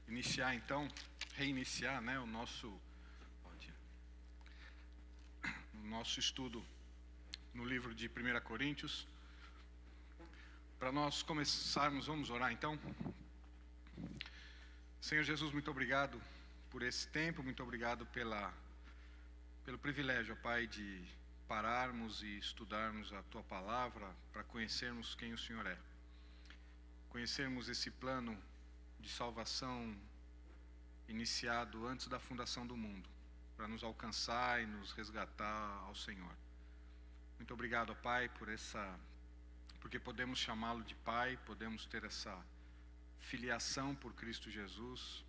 iniciar então, reiniciar, né, o nosso estudo no livro de 1 Coríntios. Para nós começarmos, vamos orar então. Senhor Jesus, muito obrigado por esse tempo, muito obrigado pelo privilégio, ó Pai, de pararmos e estudarmos a Tua Palavra para conhecermos quem o Senhor é. Conhecermos esse plano de salvação iniciado antes da fundação do mundo, para nos alcançar e nos resgatar ao Senhor. Muito obrigado, ó Pai, porque podemos chamá-lo de Pai, podemos ter essa filiação por Cristo Jesus,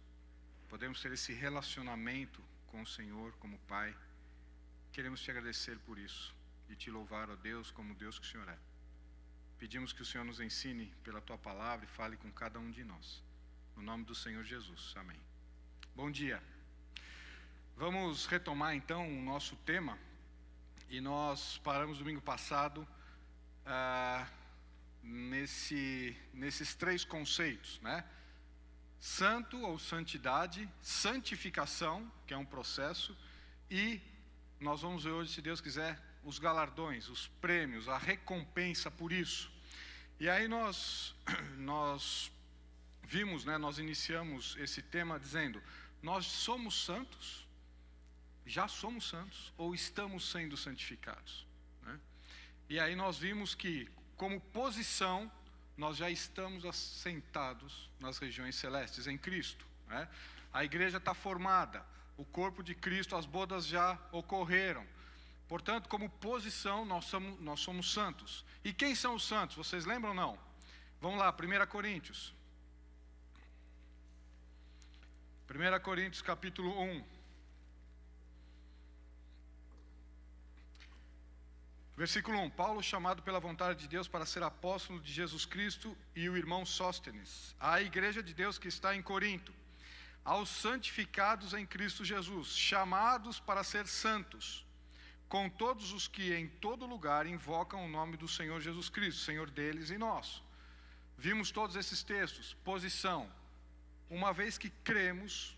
podemos ter esse relacionamento com o Senhor como Pai. Queremos te agradecer por isso e te louvar, ó Deus, como Deus que o Senhor é. Pedimos que o Senhor nos ensine pela Tua Palavra e fale com cada um de nós. No nome do Senhor Jesus. Amém. Bom dia. Vamos retomar então o nosso tema. E nós paramos domingo passado nesses três conceitos, né? Santo ou santidade, santificação, que é um processo, e nós vamos ver hoje, se Deus quiser, os galardões, os prêmios, a recompensa por isso. E aí nós vimos, né, nós iniciamos esse tema dizendo: nós somos santos, já somos santos, ou estamos sendo santificados, né? E aí nós vimos que, como posição, nós já estamos assentados nas regiões celestes em Cristo, né? A igreja está formada, o corpo de Cristo, as bodas já ocorreram. Portanto, como posição, nós somos santos. E quem são os santos? Vocês lembram ou não? Vamos lá, 1 Coríntios. 1 Coríntios capítulo 1. Versículo 1. Paulo, chamado pela vontade de Deus para ser apóstolo de Jesus Cristo, e o irmão Sóstenes, à igreja de Deus que está em Corinto, aos santificados em Cristo Jesus, chamados para ser santos, com todos os que em todo lugar invocam o nome do Senhor Jesus Cristo, Senhor deles e nosso. Vimos todos esses textos. Posição: uma vez que cremos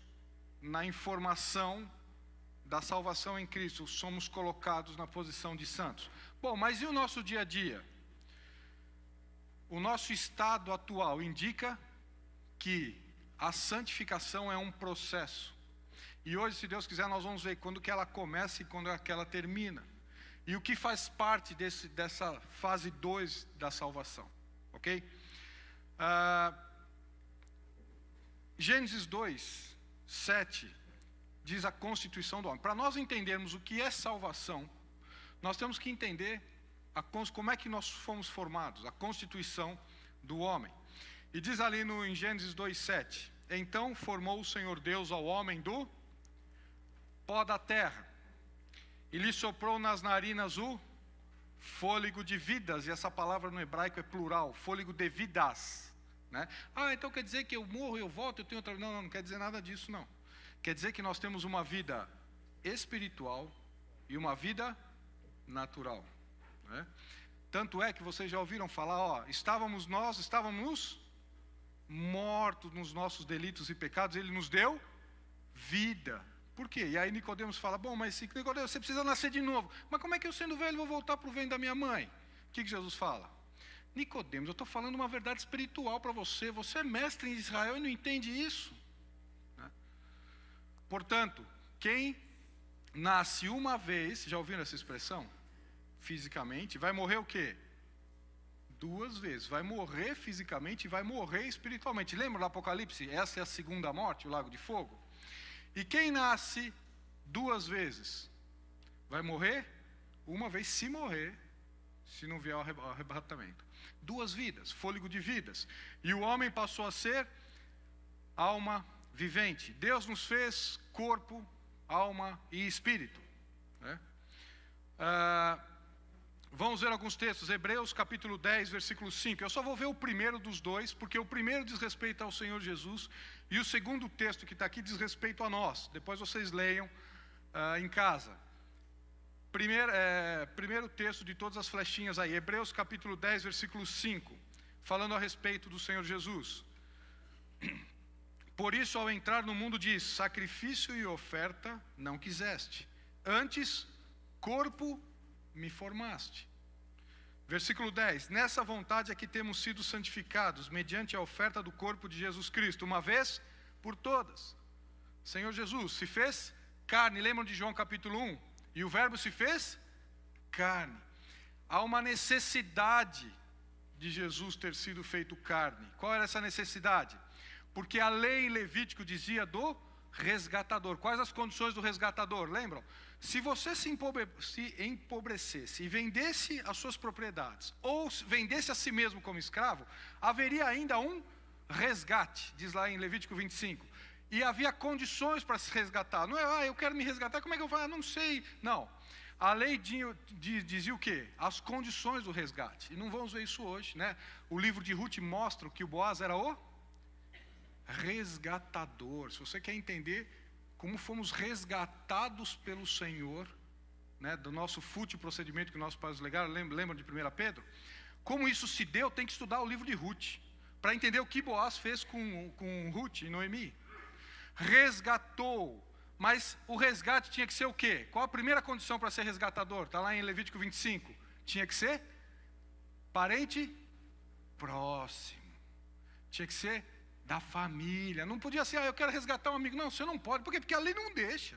na informação da salvação em Cristo, somos colocados na posição de santos. Bom, mas e o nosso dia a dia? O nosso estado atual indica que a santificação é um processo. E hoje, se Deus quiser, nós vamos ver quando que ela começa e quando é que ela termina. E o que faz parte dessa fase 2 da salvação. Ok? Gênesis 2, 7 diz a constituição do homem. Para nós entendermos o que é salvação, nós temos que entender como é que nós fomos formados, a constituição do homem. E diz ali em Gênesis 2, 7: então formou o Senhor Deus ao homem do pó da terra, e lhe soprou nas narinas o fôlego de vidas. E essa palavra no hebraico é plural, fôlego de vidas, né? Então quer dizer que eu morro, eu volto, eu tenho outra... Não quer dizer nada disso, não. Quer dizer que nós temos uma vida espiritual e uma vida natural, né? Tanto é que vocês já ouviram falar, estávamos mortos nos nossos delitos e pecados, Ele nos deu vida. Por quê? E aí Nicodemos fala: bom, mas Nicodemos, você precisa nascer de novo. Mas como é que eu, sendo velho, vou voltar para o ventre da minha mãe? O que Jesus fala? Nicodemos, eu estou falando uma verdade espiritual para você. Você é mestre em Israel e não entende isso, né? Portanto, quem nasce uma vez, já ouviram essa expressão? Fisicamente, vai morrer o quê? 2 vezes. Vai morrer fisicamente e vai morrer espiritualmente. Lembra do Apocalipse? Essa é a segunda morte, o lago de fogo. E quem nasce 2 vezes vai morrer uma vez, se morrer, se não vier o arrebatamento. 2 vidas, fôlego de vidas. E o homem passou a ser alma vivente. Deus nos fez corpo, alma e espírito, né? Vamos ver alguns textos. Hebreus capítulo 10, versículo 5. Eu só vou ver o primeiro dos dois, porque o primeiro diz respeito ao Senhor Jesus, e o segundo texto que está aqui diz respeito a nós. Depois vocês leiam em casa. Primeiro texto de todas as flechinhas aí, Hebreus capítulo 10, versículo 5, falando a respeito do Senhor Jesus. Por isso, ao entrar no mundo, diz: sacrifício e oferta não quiseste, antes corpo me formaste. Versículo 10: nessa vontade é que temos sido santificados, mediante a oferta do corpo de Jesus Cristo, uma vez por todas. Senhor Jesus se fez carne, lembram de João capítulo 1? E o verbo se fez carne. Há uma necessidade de Jesus ter sido feito carne. Qual era essa necessidade? Porque a lei em Levítico dizia do resgatador. Quais as condições do resgatador? Lembram? Se você se empobrecesse e vendesse as suas propriedades, ou vendesse a si mesmo como escravo, haveria ainda um resgate, diz lá em Levítico 25. E havia condições para se resgatar. Não é, eu quero me resgatar, como é que eu faço? Não sei. Não. A lei dizia o quê? As condições do resgate. E não vamos ver isso hoje, né? O livro de Ruth mostra que o Boaz era o resgatador. Se você quer entender como fomos resgatados pelo Senhor, né, do nosso fútil procedimento que nossos pais legaram, lembra de 1 Pedro? Como isso se deu, tem que estudar o livro de Ruth, para entender o que Boaz fez com Ruth e Noemi. Resgatou, mas o resgate tinha que ser o quê? Qual a primeira condição para ser resgatador? Está lá em Levítico 25. Tinha que ser parente próximo. Tinha que ser da família. Não podia ser, eu quero resgatar um amigo. Não, você não pode. Por quê? Porque a lei não deixa.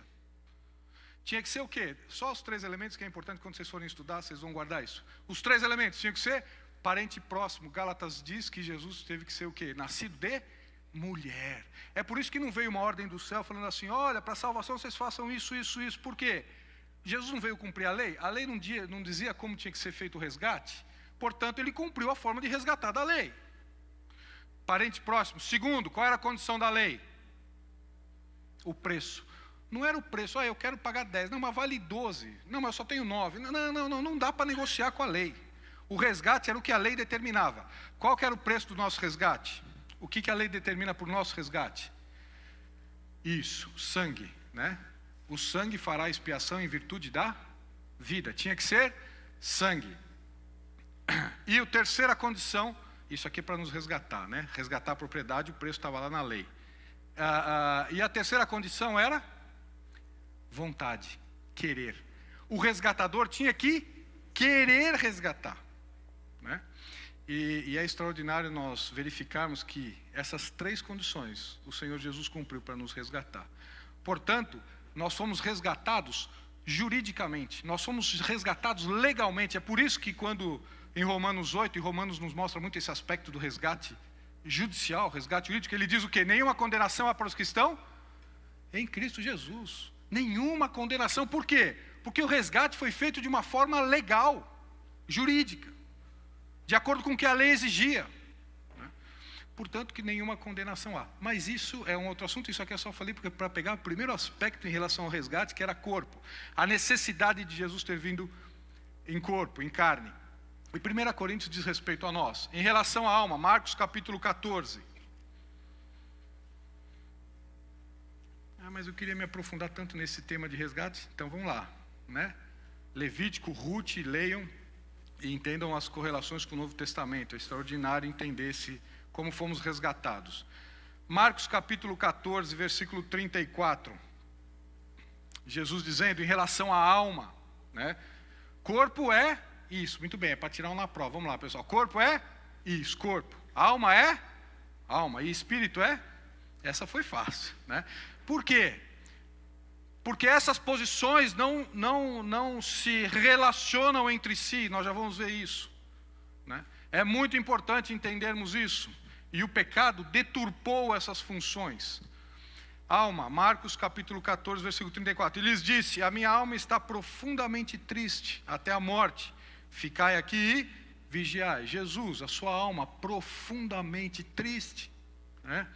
Tinha que ser o quê? Só os 3 elementos que é importante quando vocês forem estudar, vocês vão guardar isso. Os 3 elementos tinham que ser parente próximo. Gálatas diz que Jesus teve que ser o quê? Nascido de mulher. É por isso que não veio uma ordem do céu falando assim: olha, para a salvação vocês façam isso, isso, isso. Por quê? Jesus não veio cumprir a lei? A lei não dizia como tinha que ser feito o resgate? Portanto, ele cumpriu a forma de resgatar da lei. Parente próximo. Segundo, qual era a condição da lei? O preço. Não era o preço, eu quero pagar 10, não, mas vale 12. Não, mas eu só tenho 9. Não dá para negociar com a lei. O resgate era o que a lei determinava. Qual que era o preço do nosso resgate? O que a lei determina por nosso resgate? Isso, sangue, né? O sangue fará expiação em virtude da vida. Tinha que ser sangue. E a terceira condição, isso aqui é para nos resgatar, né? Resgatar a propriedade, o preço estava lá na lei. E a terceira condição era vontade, querer. O resgatador tinha que querer resgatar, né? E é extraordinário nós verificarmos que essas 3 condições o Senhor Jesus cumpriu para nos resgatar. Portanto, nós fomos resgatados juridicamente, nós fomos resgatados legalmente. É por isso que quando em Romanos 8, e Romanos nos mostra muito esse aspecto do resgate judicial, resgate jurídico, ele diz o quê? Nenhuma condenação há para os que estão em Cristo Jesus. Nenhuma condenação. Por quê? Porque o resgate foi feito de uma forma legal, jurídica, de acordo com o que a lei exigia. Portanto, que nenhuma condenação há. Mas isso é um outro assunto, isso aqui eu só falei para pegar o primeiro aspecto em relação ao resgate, que era corpo. A necessidade de Jesus ter vindo em corpo, em carne. E 1 Coríntios diz respeito a nós. Em relação à alma, Marcos capítulo 14. Mas eu queria me aprofundar tanto nesse tema de resgate, então vamos lá, né? Levítico, Ruth, leiam e entendam as correlações com o Novo Testamento. É extraordinário entender como fomos resgatados. Marcos capítulo 14, versículo 34. Jesus dizendo em relação à alma, né? Corpo é isso, muito bem, é para tirar um na prova. Vamos lá, pessoal. Corpo é isso, corpo. Alma é alma. E espírito é? Essa foi fácil, né? Por quê? Porque essas posições não se relacionam entre si. Nós já vamos ver isso, né? É muito importante entendermos isso. E o pecado deturpou essas funções. Alma, Marcos capítulo 14, versículo 34. Ele lhes disse: a minha alma está profundamente triste até a morte. Ficai aqui e vigiai. Jesus, a sua alma profundamente triste, né?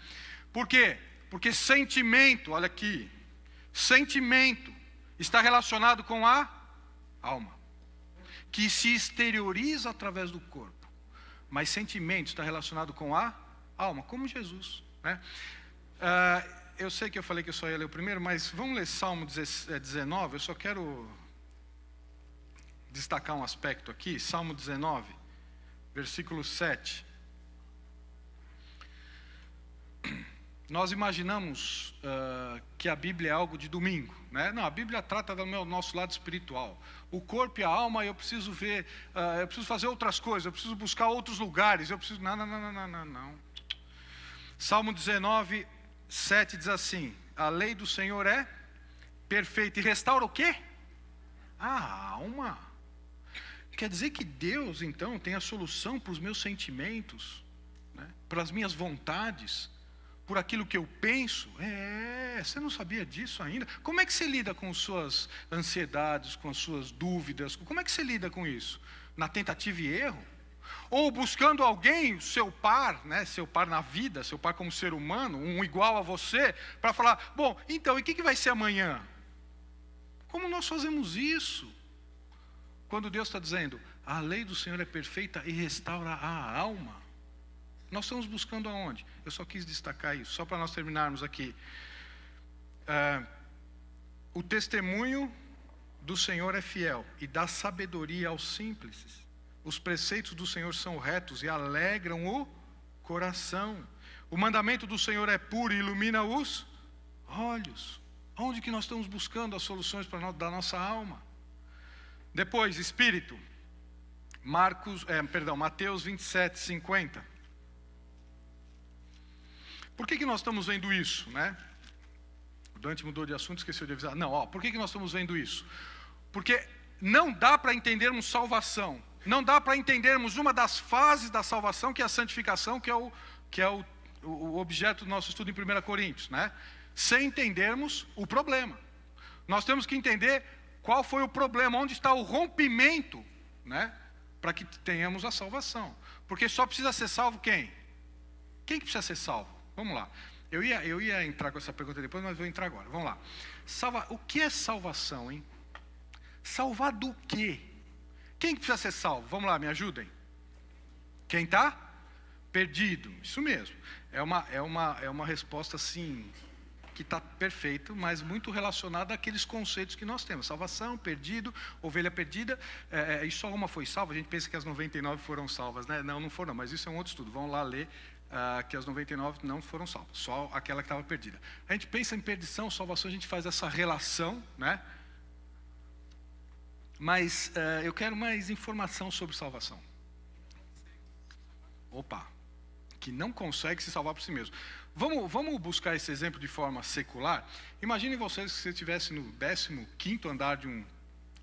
Por quê? Porque sentimento, olha aqui, sentimento está relacionado com a alma, que se exterioriza através do corpo. Mas sentimento está relacionado com a alma, como Jesus, né? Eu sei que eu falei que eu só ia ler o primeiro, mas vamos ler Salmo 19, eu só quero destacar um aspecto aqui. Salmo 19, versículo 7. Nós imaginamos que a Bíblia é algo de domingo, né? Não, a Bíblia trata do nosso lado espiritual. O corpo e a alma, eu preciso ver, eu preciso fazer outras coisas, eu preciso buscar outros lugares, eu preciso... Não. Salmo 19, 7 diz assim: a lei do Senhor é perfeita e restaura o quê? A alma. Quer dizer que Deus, então, tem a solução para os meus sentimentos, né? Para as minhas vontades, por aquilo que eu penso. Você não sabia disso ainda? Como é que você lida com suas ansiedades, com as suas dúvidas? Como é que você lida com isso? Na tentativa e erro? Ou buscando alguém, seu par, né? Seu par na vida, seu par como ser humano, um igual a você, para falar, bom, então, e o que vai ser amanhã? Como nós fazemos isso? Quando Deus está dizendo, a lei do Senhor é perfeita e restaura a alma. Nós estamos buscando aonde? Eu só quis destacar isso, só para nós terminarmos aqui. O testemunho do Senhor é fiel e dá sabedoria aos simples. Os preceitos do Senhor são retos e alegram o coração. O mandamento do Senhor é puro e ilumina os olhos. Onde que nós estamos buscando as soluções da nossa alma? Depois, Espírito. Mateus 27, 50. Por que nós estamos vendo isso, né? O Dante mudou de assunto, esqueceu de avisar. Não, por que nós estamos vendo isso? Porque não dá para entendermos salvação. Não dá para entendermos uma das fases da salvação, que é a santificação, que é o objeto do nosso estudo em 1 Coríntios, né? Sem entendermos o problema. Nós temos que entender qual foi o problema, onde está o rompimento, né? Para que tenhamos a salvação. Porque só precisa ser salvo quem? Quem que precisa ser salvo? Vamos lá. Eu ia entrar com essa pergunta depois, mas vou entrar agora. Vamos lá. O que é salvação, hein? Salvar do quê? Quem que precisa ser salvo? Vamos lá, me ajudem. Quem está? Perdido. Isso mesmo. É uma resposta assim, que está perfeita, mas muito relacionada àqueles conceitos que nós temos. Salvação, perdido, ovelha perdida. E só uma foi salva. A gente pensa que as 99 foram salvas, né? Não foram, mas isso é um outro estudo. Vamos lá ler. Que as 99 não foram salvas, só aquela que estava perdida. A gente pensa em perdição, salvação, a gente faz essa relação, né? Mas eu quero mais informação sobre salvação. Que não consegue se salvar por si mesmo. Vamos buscar esse exemplo de forma secular. Imaginem vocês que você estivesse no 15º andar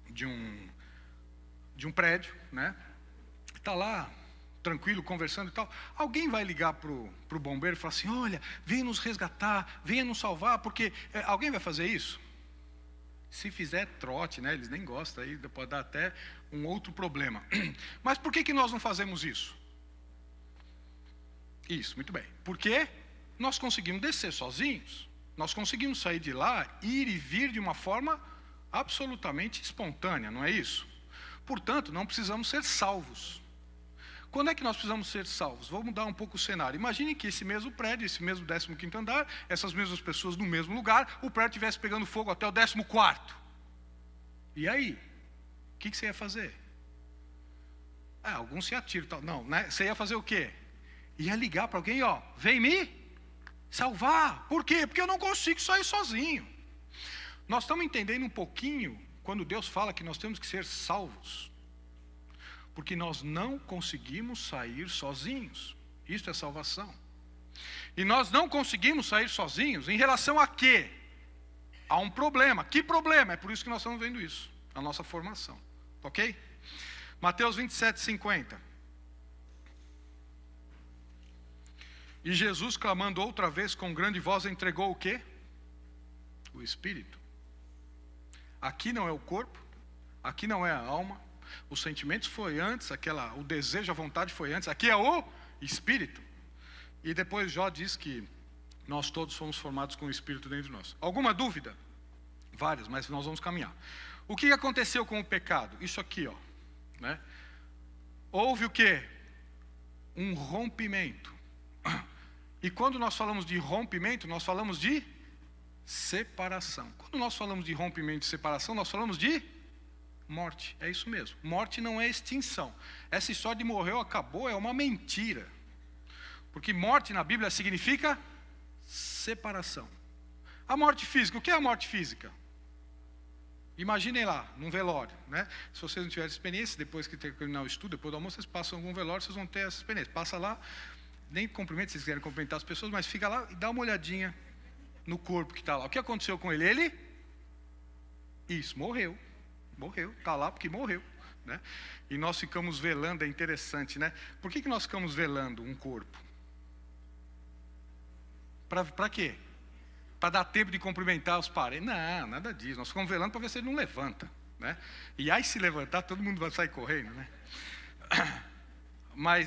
de um prédio, né? Está lá, tranquilo, conversando e tal. Alguém vai ligar pro bombeiro e falar assim, olha, venha nos resgatar, venha nos salvar, porque alguém vai fazer isso? Se fizer trote, né? Eles nem gostam, aí pode dar até um outro problema. Mas por que nós não fazemos isso? Isso, muito bem. Porque nós conseguimos descer sozinhos. Nós conseguimos sair de lá, ir e vir de uma forma absolutamente espontânea, não é isso? Portanto, não precisamos ser salvos. Quando é que nós precisamos ser salvos? Vou mudar um pouco o cenário. Imagine que esse mesmo prédio, esse mesmo 15º andar, essas mesmas pessoas no mesmo lugar, o prédio estivesse pegando fogo até o 14º. E aí? O que você ia fazer? Alguns se atiram. Tal. Não, né? Você ia fazer o quê? Ia ligar para alguém, vem me salvar. Por quê? Porque eu não consigo sair sozinho. Nós estamos entendendo um pouquinho quando Deus fala que nós temos que ser salvos. Porque nós não conseguimos sair sozinhos. Isso é salvação. E nós não conseguimos sair sozinhos em relação a quê? A um problema. Que problema? É por isso que nós estamos vendo isso. A nossa formação. Ok? Mateus 27, 50. E Jesus, clamando outra vez com grande voz, entregou o quê? O Espírito. Aqui não é o corpo. Aqui não é a alma. Os sentimentos foi antes, o desejo, a vontade foi antes. Aqui é o Espírito. E depois Jó diz que nós todos fomos formados com o Espírito dentro de nós. Alguma dúvida? Várias, mas nós vamos caminhar. O que aconteceu com o pecado? Isso aqui, né? Houve o quê? Um rompimento. E quando nós falamos de rompimento, nós falamos de separação. Quando nós falamos de rompimento e separação, nós falamos de morte. É isso mesmo. Morte não é extinção. Essa história de morreu, acabou, é uma mentira. Porque morte na Bíblia significa separação. A morte física, o que é a morte física? Imaginem lá, num velório, né? Se vocês não tiverem experiência, depois que terminar o estudo, depois do almoço, vocês passam algum velório, vocês vão ter essa experiência. Passa lá, nem cumprimenta, se vocês quiserem cumprimentar as pessoas, mas fica lá e dá uma olhadinha no corpo que está lá. O que aconteceu com ele? Isso, morreu. Morreu, está lá porque morreu, né? E nós ficamos velando, é interessante, né? Por que nós ficamos velando um corpo? Para quê? Para dar tempo de cumprimentar os parentes? Não, nada disso. Nós ficamos velando para ver se ele não levanta, né? E aí se levantar, todo mundo vai sair correndo, né?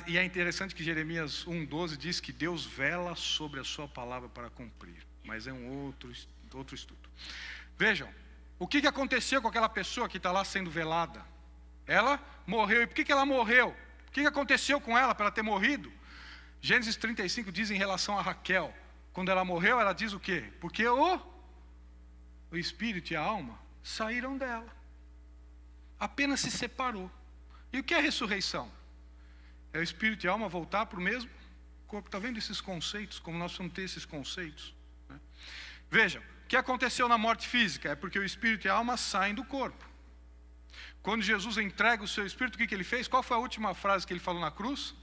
E é interessante que Jeremias 1,12 diz que Deus vela sobre a sua palavra para cumprir. Mas é um outro estudo. Vejam, o que aconteceu com aquela pessoa que está lá sendo velada? Ela morreu. E por que ela morreu? O que aconteceu com ela para ela ter morrido? Gênesis 35 diz em relação a Raquel. Quando ela morreu, ela diz o quê? Porque o espírito e a alma saíram dela. Apenas se separou. E o que é ressurreição? É o espírito e a alma voltar para o mesmo corpo. Está vendo esses conceitos? Como nós vamos ter esses conceitos, né? Vejam, o que aconteceu na morte física? É porque o espírito e a alma saem do corpo. Quando Jesus entrega o seu espírito, o que ele fez? Qual foi a última frase que ele falou na cruz?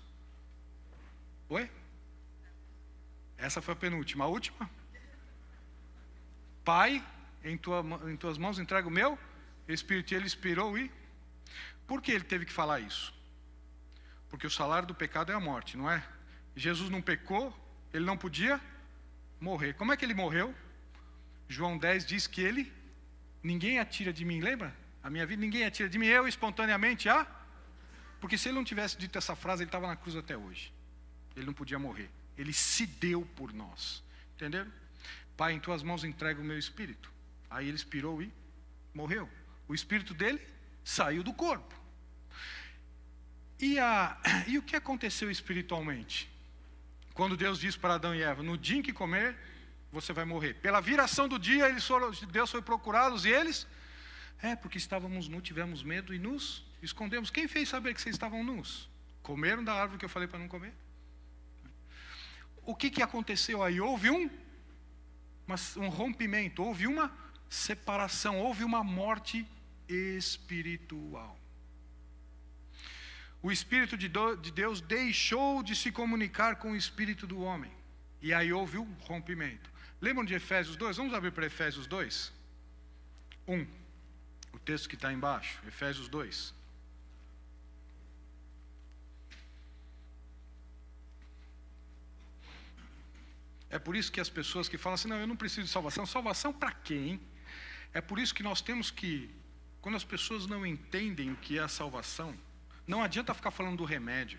Oi? Essa foi a penúltima. A última? Pai, em tuas mãos entrego o meu espírito. E ele expirou e... Por que ele teve que falar isso? Porque o salário do pecado é a morte, não é? Jesus não pecou, ele não podia morrer. Como é que ele morreu? João 10 diz que ele... Ninguém atira de mim, lembra? A minha vida, ninguém atira de mim, eu espontaneamente Porque se ele não tivesse dito essa frase, ele estava na cruz até hoje. Ele não podia morrer. Ele se deu por nós. Entenderam? Pai, em tuas mãos entrego o meu espírito. Aí ele expirou e morreu. O espírito dele saiu do corpo. E o que aconteceu espiritualmente? Quando Deus disse para Adão e Eva, no dia em que comer, você vai morrer. Pela viração do dia, Deus foi procurá-los e eles... porque estávamos nus, tivemos medo e nos escondemos. Quem fez saber que vocês estavam nus? Comeram da árvore que eu falei para não comer? O que aconteceu aí? Houve um rompimento, houve uma separação, houve uma morte espiritual. O Espírito de Deus deixou de se comunicar com o Espírito do homem. E aí houve um rompimento. Lembram de Efésios 2? Vamos abrir para Efésios 2? 1. O texto que está embaixo, Efésios 2. É por isso que as pessoas que falam assim, não, eu não preciso de salvação. Salvação para quem? É por isso que nós temos que, quando as pessoas não entendem o que é a salvação, não adianta ficar falando do remédio.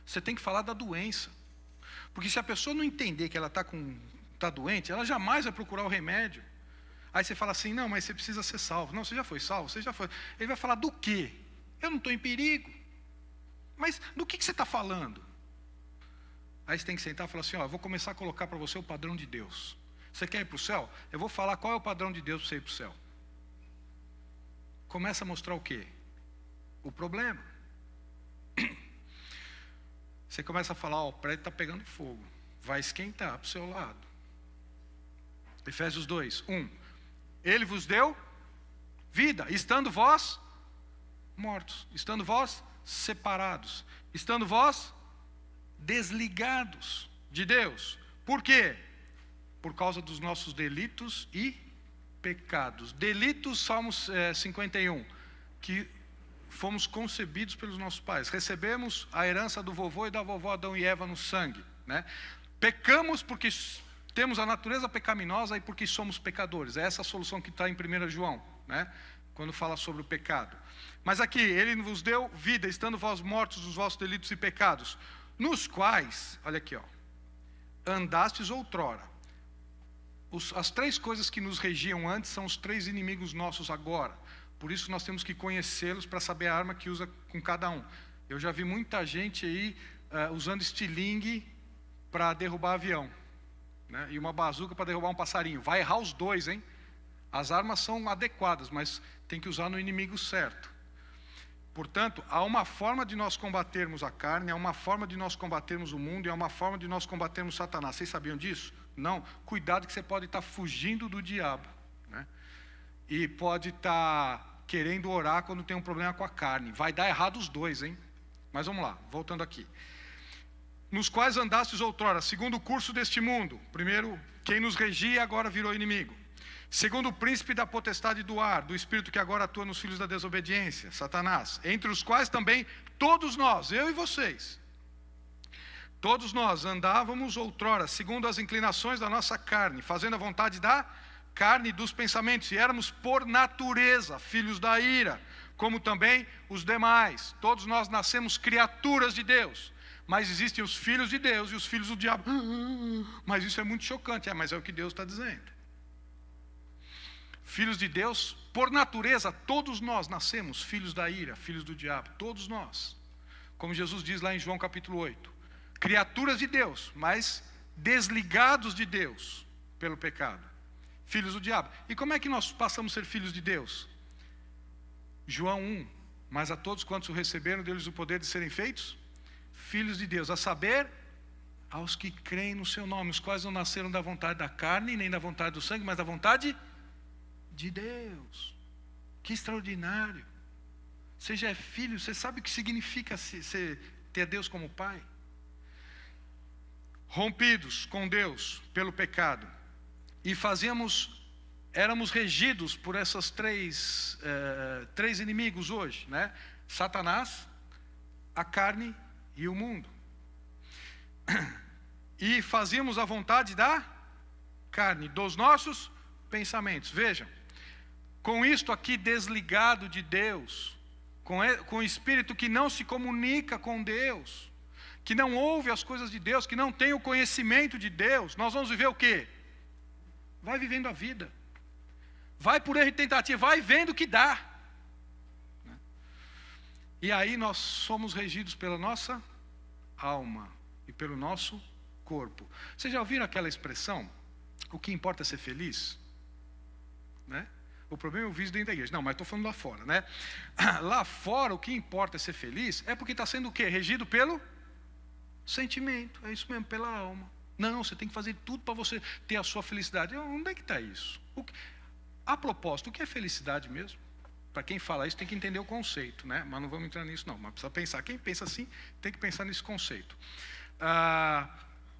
Você tem que falar da doença. Porque se a pessoa não entender que ela está doente, ela jamais vai procurar o remédio. Aí você fala assim, não, mas você precisa ser salvo. Não, você já foi salvo, você já foi. Ele vai falar do quê? Eu não estou em perigo. Mas do que você está falando? Aí você tem que sentar e falar assim, eu vou começar a colocar para você o padrão de Deus. Você quer ir para o céu? Eu vou falar qual é o padrão de Deus para você ir para o céu. Começa a mostrar o quê? O problema. Você começa a falar, o prédio está pegando fogo. Vai esquentar para o seu lado. Efésios 2, 1. Ele vos deu vida, estando vós mortos, estando vós separados, estando vós desligados de Deus. Por quê? Por causa dos nossos delitos e pecados. Delitos, Salmos 51, que fomos concebidos pelos nossos pais. Recebemos a herança do vovô e da vovó Adão e Eva no sangue, né? Pecamos porque temos a natureza pecaminosa e porque somos pecadores. É essa a solução que está em 1 João, né? Quando fala sobre o pecado. Mas aqui, ele vos deu vida, estando vós mortos nos vossos delitos e pecados, nos quais, olha aqui, andastes outrora. As três coisas que nos regiam antes são os três inimigos nossos agora. Por isso nós temos que conhecê-los para saber a arma que usa com cada um. Eu já vi muita gente aí usando estilingue para derrubar avião, né? E uma bazuca para derrubar um passarinho. Vai errar os dois, hein? As armas são adequadas, mas tem que usar no inimigo certo. Portanto, há uma forma de nós combatermos a carne, há uma forma de nós combatermos o mundo e há uma forma de nós combatermos Satanás. Vocês sabiam disso? Não, cuidado que você pode estar fugindo do diabo, né? E pode estar querendo orar quando tem um problema com a carne. Vai dar errado os dois, hein? Mas vamos lá, voltando aqui. Nos quais andastes outrora, segundo o curso deste mundo. Primeiro, quem nos regia agora virou inimigo. Segundo o príncipe da potestade do ar, do espírito que agora atua nos filhos da desobediência, Satanás. Entre os quais também todos nós, eu e vocês, todos nós andávamos outrora, segundo as inclinações da nossa carne, fazendo a vontade da carne e dos pensamentos, e éramos por natureza filhos da ira, como também os demais. Todos nós nascemos criaturas de Deus, mas existem os filhos de Deus e os filhos do diabo. Mas isso é muito chocante, mas é o que Deus está dizendo. Filhos de Deus, por natureza, todos nós nascemos filhos da ira, filhos do diabo, todos nós. Como Jesus diz lá em João capítulo 8, criaturas de Deus, mas desligados de Deus pelo pecado. Filhos do diabo. E como é que nós passamos a ser filhos de Deus? João 1, mas a todos quantos o receberam, deu-lhes o poder de serem feitos filhos de Deus, a saber, aos que creem no seu nome, os quais não nasceram da vontade da carne, nem da vontade do sangue, mas da vontade de Deus. Que extraordinário. Você já é filho, você sabe o que significa ter Deus como pai? Rompidos com Deus pelo pecado, e éramos regidos por essas três inimigos hoje, né? Satanás, a carne e o mundo. E fazíamos a vontade da carne, dos nossos pensamentos. Vejam, com isto aqui desligado de Deus, com o espírito que não se comunica com Deus, que não ouve as coisas de Deus, que não tem o conhecimento de Deus, nós vamos viver o quê? Vai vivendo a vida, vai por erro e tentativa, vai vendo o que dá. E aí nós somos regidos pela nossa alma e pelo nosso corpo. Vocês já ouviram aquela expressão, o que importa é ser feliz? Né? O problema é o vício dentro da igreja. Não, mas estou falando lá fora, né? Lá fora o que importa é ser feliz, é porque está sendo o quê? Regido pelo sentimento, é isso mesmo, pela alma. Não, você tem que fazer tudo para você ter a sua felicidade. Onde é que está isso? A propósito, o que é felicidade mesmo? Para quem fala isso tem que entender o conceito, né? Mas não vamos entrar nisso não, mas precisa pensar. Quem pensa assim tem que pensar nesse conceito.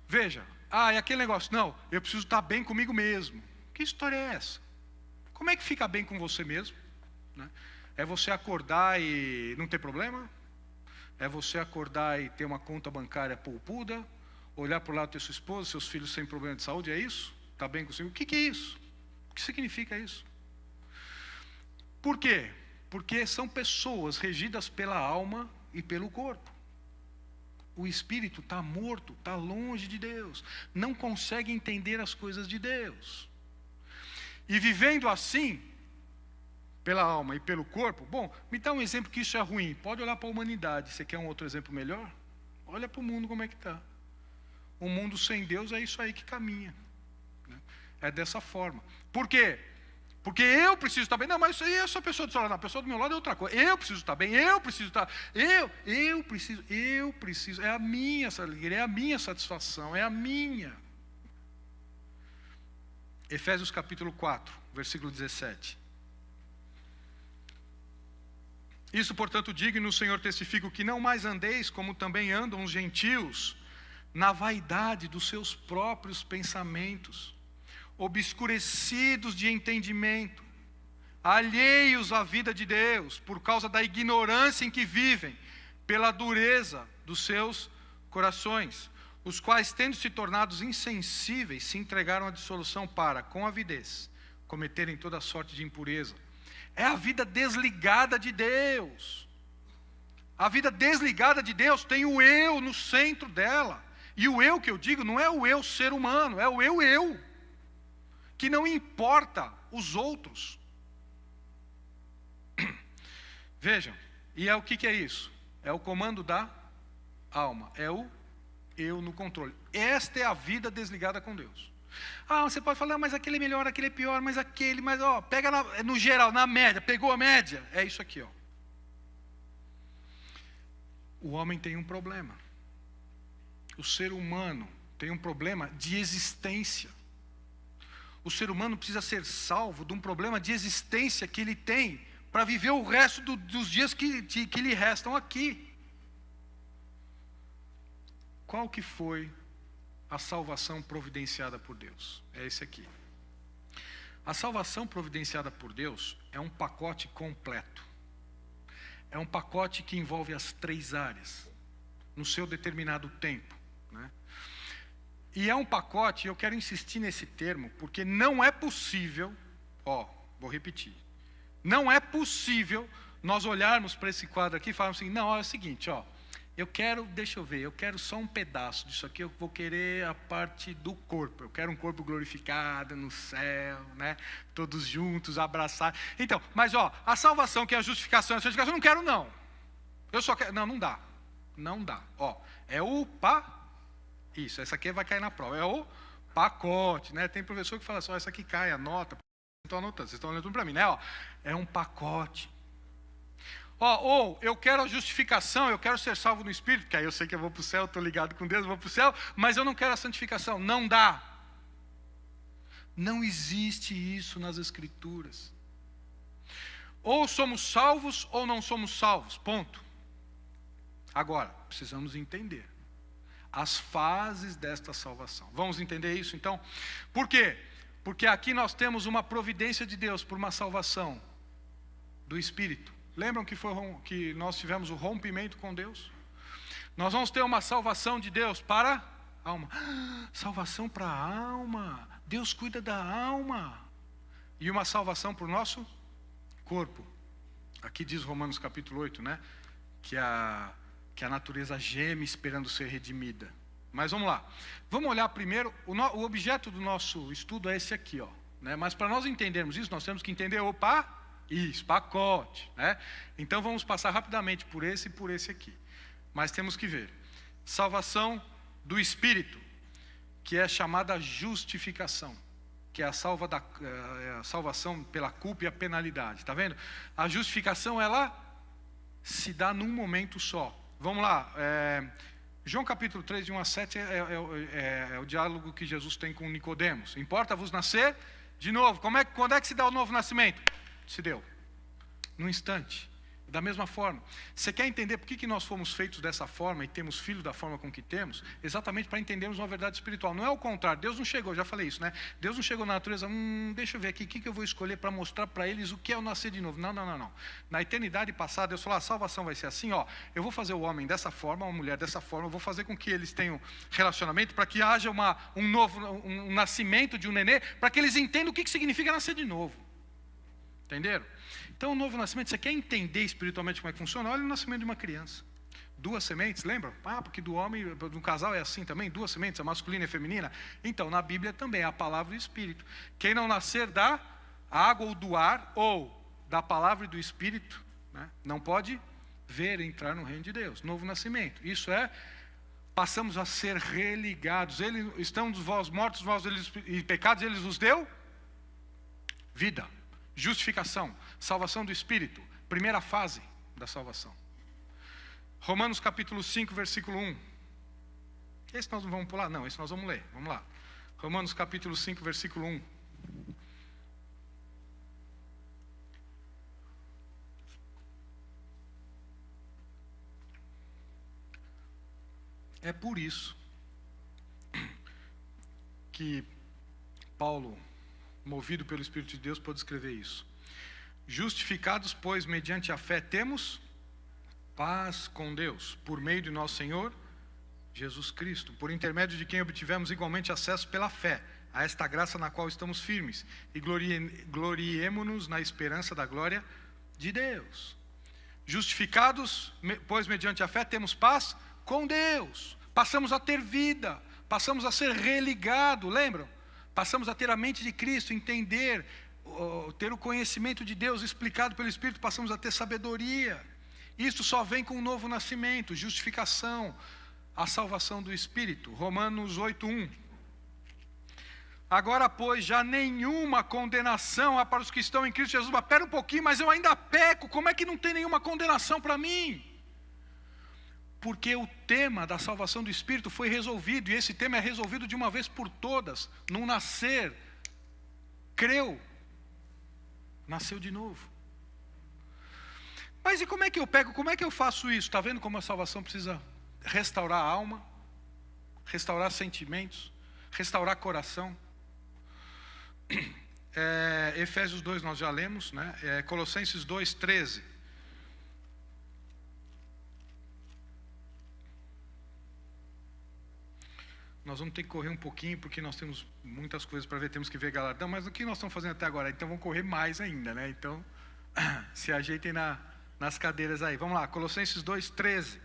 Veja, é aquele negócio, não, eu preciso estar bem comigo mesmo. Que história é essa? Como é que fica bem com você mesmo? Né? É você acordar e não ter problema? É você acordar e ter uma conta bancária poupuda? Olhar para o lado da sua esposa, seus filhos sem problema de saúde, é isso? Está bem consigo? O que é isso? O que significa isso? Por quê? Porque são pessoas regidas pela alma e pelo corpo. O espírito está morto, está longe de Deus, não consegue entender as coisas de Deus. E vivendo assim, pela alma e pelo corpo, bom, me dá um exemplo que isso é ruim. Pode olhar para a humanidade. Você quer um outro exemplo melhor? Olha para o mundo como é que está. O mundo sem Deus é isso aí que caminha. É dessa forma. Por quê? Porque eu preciso estar bem. Não, mas isso aí é só a pessoa do seu lado. Não, a pessoa do meu lado é outra coisa. Eu preciso estar bem, eu preciso estar. Eu preciso. É a minha alegria, é a minha satisfação, é a minha. Efésios capítulo 4, versículo 17. Isso, portanto, digo e no Senhor testifico que não mais andeis como também andam os gentios, na vaidade dos seus próprios pensamentos, obscurecidos de entendimento, alheios à vida de Deus, por causa da ignorância em que vivem, pela dureza dos seus corações, os quais, tendo se tornados insensíveis, se entregaram à dissolução para, com avidez, cometerem toda sorte de impureza. É a vida desligada de Deus. A vida desligada de Deus tem o eu no centro dela. E o eu que eu digo não é o eu ser humano, é o eu. Que não importa os outros. Vejam, e é o que é isso? É o comando da alma, é o eu no controle. Esta é a vida desligada com Deus. Você pode falar, mas aquele é melhor, aquele é pior, mas aquele, mas pega no geral, na média, pegou a média, é isso aqui, O homem tem um problema. O ser humano tem um problema de existência. O ser humano precisa ser salvo de um problema de existência que ele tem para viver o resto dos dias que lhe restam aqui. Qual que foi a salvação providenciada por Deus? É esse aqui. A salvação providenciada por Deus é um pacote completo. É um pacote que envolve as 3 áreas, no seu determinado tempo, né? E é um pacote, eu quero insistir nesse termo, porque não é possível, vou repetir, não é possível nós olharmos para esse quadro aqui e falarmos assim, não, é o seguinte, eu quero só um pedaço disso aqui, eu vou querer a parte do corpo, eu quero um corpo glorificado no céu, né? Todos juntos, abraçados. Então, mas a salvação, que é a justificação, a santificação, eu não quero não. Eu só quero, não dá. Não dá. É o isso, essa aqui vai cair na prova. É o pacote, né? Tem professor que fala assim, essa aqui cai, anota. Não estou anotando, vocês estão olhando tudo para mim, né? É um pacote. Ou eu quero a justificação, eu quero ser salvo no Espírito, que aí eu sei que eu vou para o céu, estou ligado com Deus, eu vou para o céu, mas eu não quero a santificação. Não dá. Não existe isso nas Escrituras. Ou somos salvos ou não somos salvos, ponto. Agora, precisamos entender as fases desta salvação. Vamos entender isso então? Por quê? Porque aqui nós temos uma providência de Deus por uma salvação do Espírito. Lembram que nós tivemos o rompimento com Deus? Nós vamos ter uma salvação de Deus para a alma. Salvação para a alma. Deus cuida da alma. E uma salvação para o nosso corpo. Aqui diz Romanos capítulo 8, né? Que a natureza geme esperando ser redimida. Mas vamos lá. Vamos olhar primeiro, o objeto do nosso estudo é esse aqui, né? Mas para nós entendermos isso, nós temos que entender pacote, né? Então vamos passar rapidamente por esse e por esse aqui. Mas temos que ver. Salvação do Espírito, que é chamada justificação, que é a salvação pela culpa e a penalidade. Está vendo? A justificação, ela se dá num momento só. Vamos lá. João capítulo 3, de 1 a 7, é o diálogo que Jesus tem com Nicodemos. Importa-vos nascer de novo. Quando é que se dá o novo nascimento? Se deu. Num instante. Da mesma forma. Você quer entender por que nós fomos feitos dessa forma e temos filho da forma com que temos? Exatamente para entendermos uma verdade espiritual. Não é o contrário. Deus não chegou, já falei isso, né? Deus não chegou na natureza, deixa eu ver aqui, o que eu vou escolher para mostrar para eles o que é o nascer de novo. Não. Na eternidade passada, Deus falou, a salvação vai ser assim, eu vou fazer o homem dessa forma, a mulher dessa forma, eu vou fazer com que eles tenham relacionamento, para que haja um nascimento de um nenê, para que eles entendam o que significa nascer de novo. Entenderam? Então, o novo nascimento, você quer entender espiritualmente como é que funciona? Olha o nascimento de uma criança. 2 sementes, lembram? Porque do homem, do casal é assim também, 2 sementes, a masculina e a feminina. Então, na Bíblia também, é a palavra e o Espírito. Quem não nascer da água ou do ar, ou da palavra e do Espírito, né, não pode ver entrar no reino de Deus. Novo nascimento. Isso passamos a ser religados. Estamos vós mortos, vós e pecados, Ele vos deu vida. Justificação, salvação do Espírito, primeira fase da salvação. Romanos capítulo 5, versículo 1. Esse nós não vamos pular? Não, esse nós vamos ler. Vamos lá. Romanos capítulo 5, versículo 1. É por isso que Paulo, movido pelo Espírito de Deus, pode escrever isso. Justificados, pois, mediante a fé, temos paz com Deus, por meio de nosso Senhor Jesus Cristo, por intermédio de quem obtivemos igualmente acesso pela fé a esta graça na qual estamos firmes, e gloriemo-nos na esperança da glória de Deus. Justificados, pois, mediante a fé, temos paz com Deus. Passamos a ter vida, passamos a ser religados, lembram? Passamos a ter a mente de Cristo, entender, ter o conhecimento de Deus explicado pelo Espírito, passamos a ter sabedoria. Isso só vem com o novo nascimento, justificação, a salvação do Espírito. Romanos 8:1. Agora, pois, já nenhuma condenação há para os que estão em Cristo Jesus. Mas pera um pouquinho, mas eu ainda peco, como é que não tem nenhuma condenação para mim? Porque o tema da salvação do Espírito foi resolvido, e esse tema é resolvido de uma vez por todas, num nascer, creu, nasceu de novo. Mas e como é que eu pego, como é que eu faço isso? Está vendo como a salvação precisa restaurar a alma, restaurar sentimentos, restaurar coração? Efésios 2 nós já lemos, né? Colossenses 2:13. Nós vamos ter que correr um pouquinho, porque nós temos muitas coisas para ver, temos que ver galardão, mas o que nós estamos fazendo até agora? Então vamos correr mais ainda, né? Então, se ajeitem nas cadeiras aí. Vamos lá, Colossenses 2:13.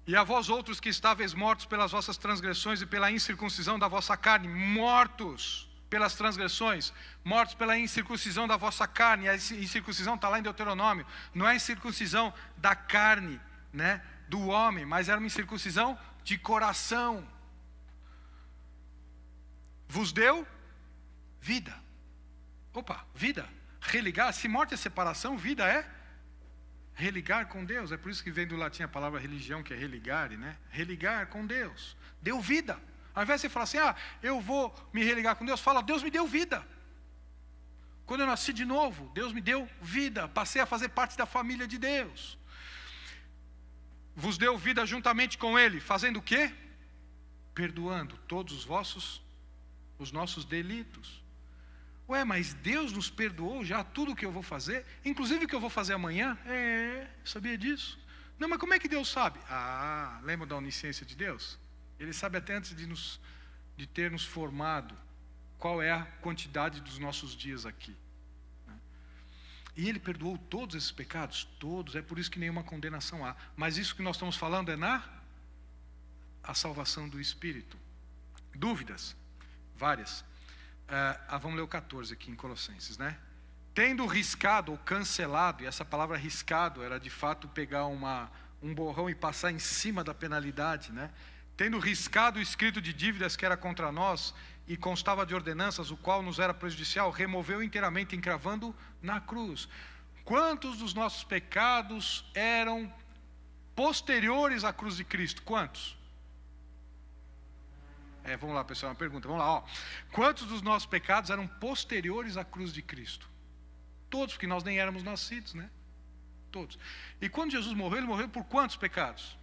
E a vós outros que estáveis mortos pelas vossas transgressões e pela incircuncisão da vossa carne, mortos pelas transgressões, mortos pela incircuncisão da vossa carne. A incircuncisão está lá em Deuteronômio, não é a incircuncisão da carne, né, do homem, mas era uma incircuncisão de coração. Vos deu vida. Opa, vida. Religar, se morte é separação, vida é religar com Deus. É por isso que vem do latim a palavra religião, que é religare, né? Religar com Deus. Deu vida. Ao invés de você falar assim, eu vou me religar com Deus, fala, Deus me deu vida. Quando eu nasci de novo, Deus me deu vida. Passei a fazer parte da família de Deus. Vos deu vida juntamente com Ele, fazendo o quê? Perdoando todos os nossos delitos. Ué, mas Deus nos perdoou já tudo o que eu vou fazer? Inclusive o que eu vou fazer amanhã? Sabia disso? Não, mas como é que Deus sabe? Lembra da onisciência de Deus? Ele sabe até antes de ter nos formado qual é a quantidade dos nossos dias aqui. E Ele perdoou todos esses pecados? Todos, é por isso que nenhuma condenação há. Mas isso que nós estamos falando é a salvação do Espírito. Dúvidas? Várias. Vamos ler o 14 aqui em Colossenses, né? Tendo riscado ou cancelado, e essa palavra riscado era de fato pegar um borrão e passar em cima da penalidade, né? Tendo riscado o escrito de dívidas que era contra nós e constava de ordenanças, o qual nos era prejudicial, removeu inteiramente, encravando na cruz. Quantos dos nossos pecados eram posteriores à cruz de Cristo? Quantos? Vamos lá, pessoal, uma pergunta. Vamos lá, quantos dos nossos pecados eram posteriores à cruz de Cristo? Todos, porque nós nem éramos nascidos, né? Todos. E quando Jesus morreu, Ele morreu por quantos pecados?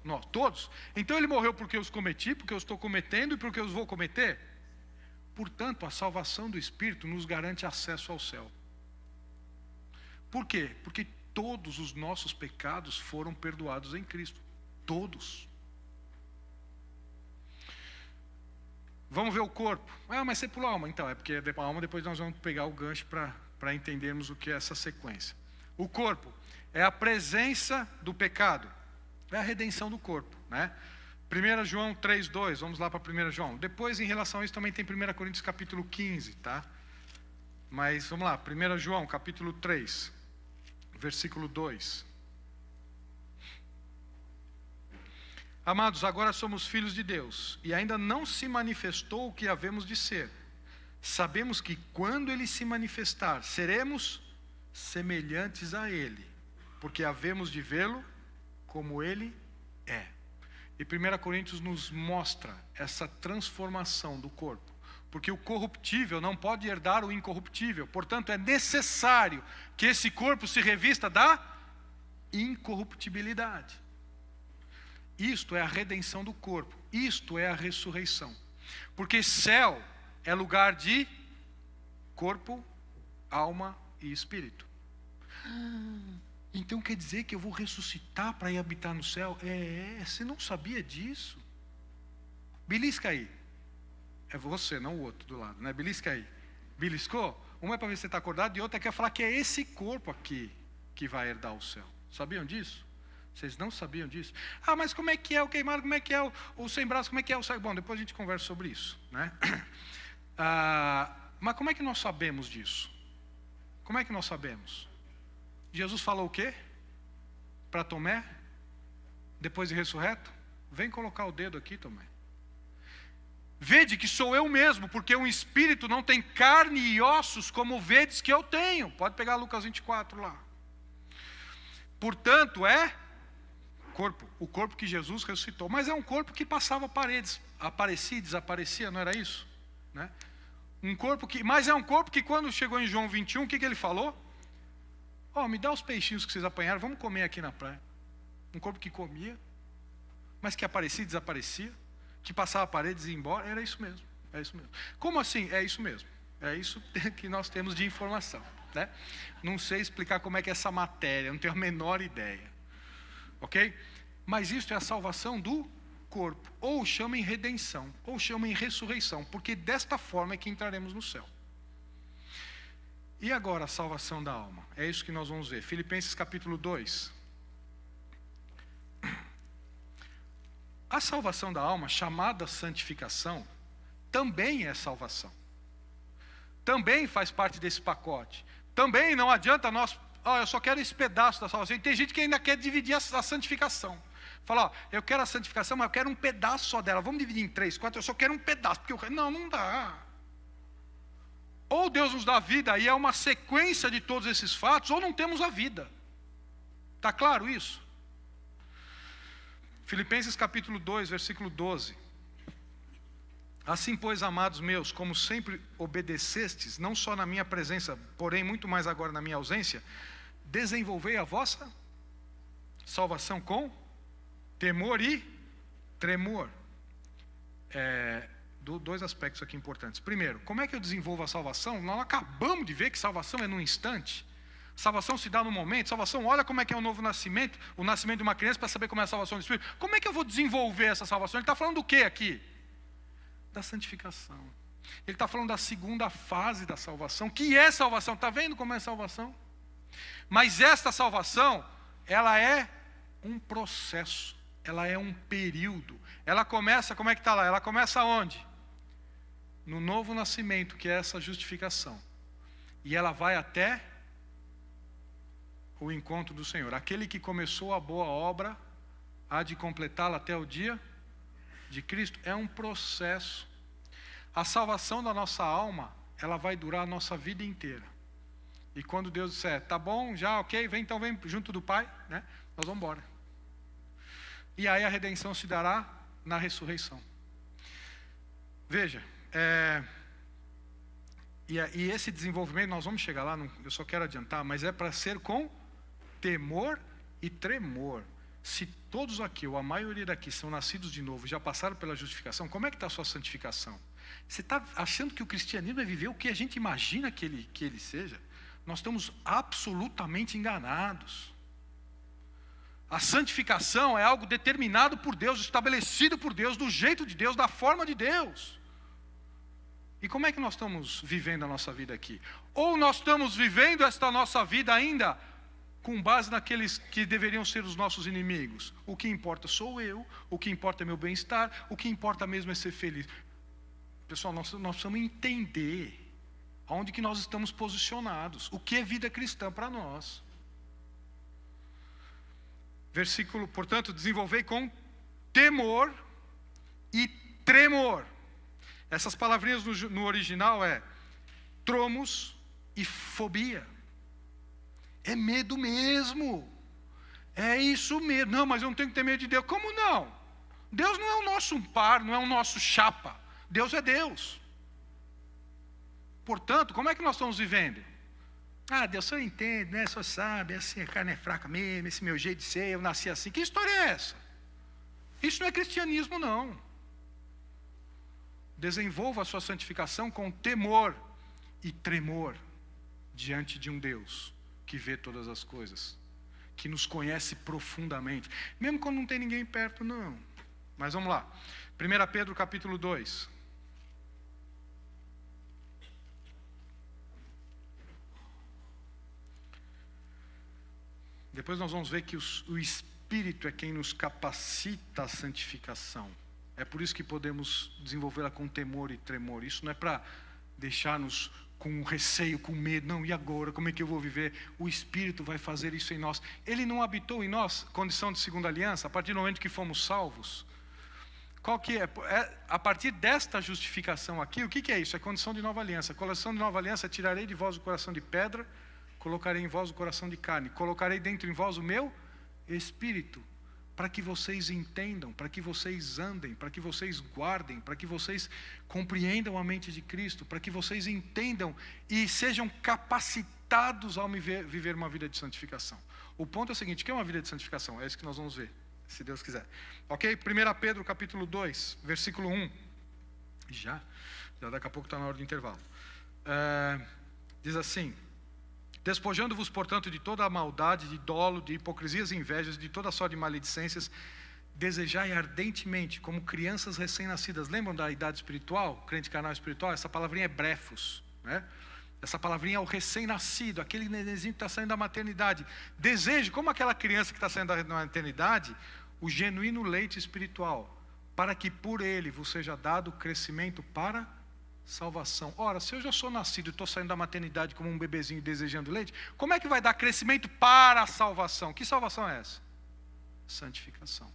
Nós, todos. Então Ele morreu porque eu os cometi, porque eu estou cometendo e porque eu os vou cometer. Portanto, a salvação do Espírito nos garante acesso ao céu. Por quê? Porque todos os nossos pecados foram perdoados em Cristo. Todos. Vamos ver o corpo. Mas você pulou a alma. Então, é porque a alma depois nós vamos pegar o gancho para entendermos o que é essa sequência. O corpo é a presença do pecado. É a redenção do corpo, né? 1 João 3:2, vamos lá para 1 João. Depois, em relação a isso, também tem 1 Coríntios capítulo 15, tá? Mas, vamos lá, 1 João capítulo 3, versículo 2. Amados, agora somos filhos de Deus, e ainda não se manifestou o que havemos de ser. Sabemos que quando Ele se manifestar, seremos semelhantes a Ele, porque havemos de vê-lo como Ele é. E 1 Coríntios nos mostra essa transformação do corpo, porque o corruptível não pode herdar o incorruptível, portanto é necessário que esse corpo se revista da incorruptibilidade. Isto é a redenção do corpo, isto é a ressurreição, porque céu é lugar de corpo, alma e espírito. Então quer dizer que eu vou ressuscitar para ir habitar no céu? Você não sabia disso? Belisca aí. É você, não o outro do lado, né? Belisca aí. Beliscou? Uma é para ver se você está acordado e outra é quer falar que é esse corpo aqui que vai herdar o céu. Sabiam disso? Vocês não sabiam disso? Mas como é que é o queimado? Como é que é o sem braço? Como é que é o cego? Bom, depois a gente conversa sobre isso, né? Mas como é que nós sabemos disso? Como é que nós sabemos? Jesus falou o quê? Para Tomé, depois de ressurreto? Vem colocar o dedo aqui, Tomé. Vede que sou eu mesmo, porque um espírito não tem carne e ossos como vedes que eu tenho. Pode pegar Lucas 24 lá. Portanto, é o corpo que Jesus ressuscitou. Mas é um corpo que passava paredes, aparecia e desaparecia, não era isso? Né? Mas é um corpo que quando chegou em João 21, o que ele falou? Me dá os peixinhos que vocês apanharam, vamos comer aqui na praia. Um corpo que comia, mas que aparecia e desaparecia, que passava paredes e ia embora. Era isso mesmo, é isso mesmo. Como assim? É isso mesmo. É isso que nós temos de informação. Né? Não sei explicar como é que é essa matéria, não tenho a menor ideia. Ok? Mas isso é a salvação do corpo. Ou chamem redenção, ou chamem ressurreição, porque desta forma é que entraremos no céu. E agora a salvação da alma? É isso que nós vamos ver. Filipenses capítulo 2. A salvação da alma, chamada santificação, também é salvação. Também faz parte desse pacote. Também não adianta nós, eu só quero esse pedaço da salvação. E tem gente que ainda quer dividir a santificação. Fala, eu quero a santificação, mas eu quero um pedaço só dela. Vamos dividir em 3, 4, eu só quero um pedaço. Porque não dá. Ou Deus nos dá a vida e é uma sequência de todos esses fatos, ou não temos a vida. Está claro isso? Filipenses capítulo 2, versículo 12. Assim, pois, amados meus, como sempre obedecestes, não só na minha presença, porém muito mais agora na minha ausência, desenvolvei a vossa salvação com temor e tremor. Dois aspectos aqui importantes. Primeiro, como é que eu desenvolvo a salvação? Nós acabamos de ver que salvação é num instante. Salvação se dá no momento. Salvação, olha como é que é o novo nascimento, o nascimento de uma criança, para saber como é a salvação do Espírito. Como é que eu vou desenvolver essa salvação? Ele está falando do que aqui? Da santificação. Ele está falando da segunda fase da salvação, que é salvação. Está vendo como é salvação? Mas esta salvação, ela é um processo, ela é um período. Ela começa, como é que está lá? Ela começa onde? No novo nascimento, que é essa justificação. E ela vai até o encontro do Senhor. Aquele que começou a boa obra, há de completá-la até o dia de Cristo. É um processo. A salvação da nossa alma, ela vai durar a nossa vida inteira. E quando Deus disser, tá bom, já, ok, então vem junto do Pai, né? Nós vamos embora. E aí a redenção se dará na ressurreição. Veja, e esse desenvolvimento, nós vamos chegar lá, eu só quero adiantar, mas é para ser com temor e tremor. Se todos aqui, ou a maioria daqui, são nascidos de novo, já passaram pela justificação, como é que está a sua santificação? Você está achando que o cristianismo é viver o que a gente imagina que ele seja? Nós estamos absolutamente enganados. A santificação é algo determinado por Deus, estabelecido por Deus, do jeito de Deus, da forma de Deus. E como é que nós estamos vivendo a nossa vida aqui? Ou nós estamos vivendo esta nossa vida ainda com base naqueles que deveriam ser os nossos inimigos? O que importa sou eu, o que importa é meu bem-estar, o que importa mesmo é ser feliz. Pessoal, nós precisamos entender aonde que nós estamos posicionados, o que é vida cristã para nós. Versículo, portanto, desenvolvei com temor e tremor. Essas palavrinhas no original é tromos e fobia. É medo mesmo. É isso mesmo. Não, mas eu não tenho que ter medo de Deus. Como não? Deus não é o nosso par, não é o nosso chapa. Deus é Deus. Portanto, como é que nós estamos vivendo? Deus só entende, né? Só sabe, assim, a carne é fraca mesmo, esse meu jeito de ser, eu nasci assim. Que história é essa? Isso não é cristianismo, não. Desenvolva a sua santificação com temor e tremor diante de um Deus que vê todas as coisas, que nos conhece profundamente, mesmo quando não tem ninguém perto, não. Mas vamos lá. 1 Pedro capítulo 2. Depois nós vamos ver que o Espírito é quem nos capacita a santificação. É por isso que podemos desenvolvê-la com temor e tremor. Isso não é para deixar-nos com receio, com medo. Não, e agora? Como é que eu vou viver? O Espírito vai fazer isso em nós. Ele não habitou em nós, condição de segunda aliança, a partir do momento que fomos salvos. Qual que é? A partir desta justificação aqui, o que é isso? É condição de nova aliança. A condição de nova aliança, tirarei de vós o coração de pedra, colocarei em vós o coração de carne, colocarei dentro em vós o meu Espírito, para que vocês entendam, para que vocês andem, para que vocês guardem, para que vocês compreendam a mente de Cristo, para que vocês entendam e sejam capacitados ao viver uma vida de santificação. O ponto é o seguinte: o que é uma vida de santificação? É isso que nós vamos ver, se Deus quiser. Ok? 1 Pedro capítulo 2, versículo 1. Já daqui a pouco está na hora do intervalo. Diz assim: despojando-vos, portanto, de toda a maldade, de dolo, de hipocrisias e invejas, de toda sorte de maledicências, desejai ardentemente, como crianças recém-nascidas. Lembram da idade espiritual, crente carnal espiritual? Essa palavrinha é brefos, né? Essa palavrinha é o recém-nascido, aquele nenenzinho que está saindo da maternidade. Deseje, como aquela criança que está saindo da maternidade, o genuíno leite espiritual, para que por ele vos seja dado crescimento para salvação. Ora, se eu já sou nascido e estou saindo da maternidade como um bebezinho desejando leite, como é que vai dar crescimento para a salvação? Que salvação é essa? Santificação.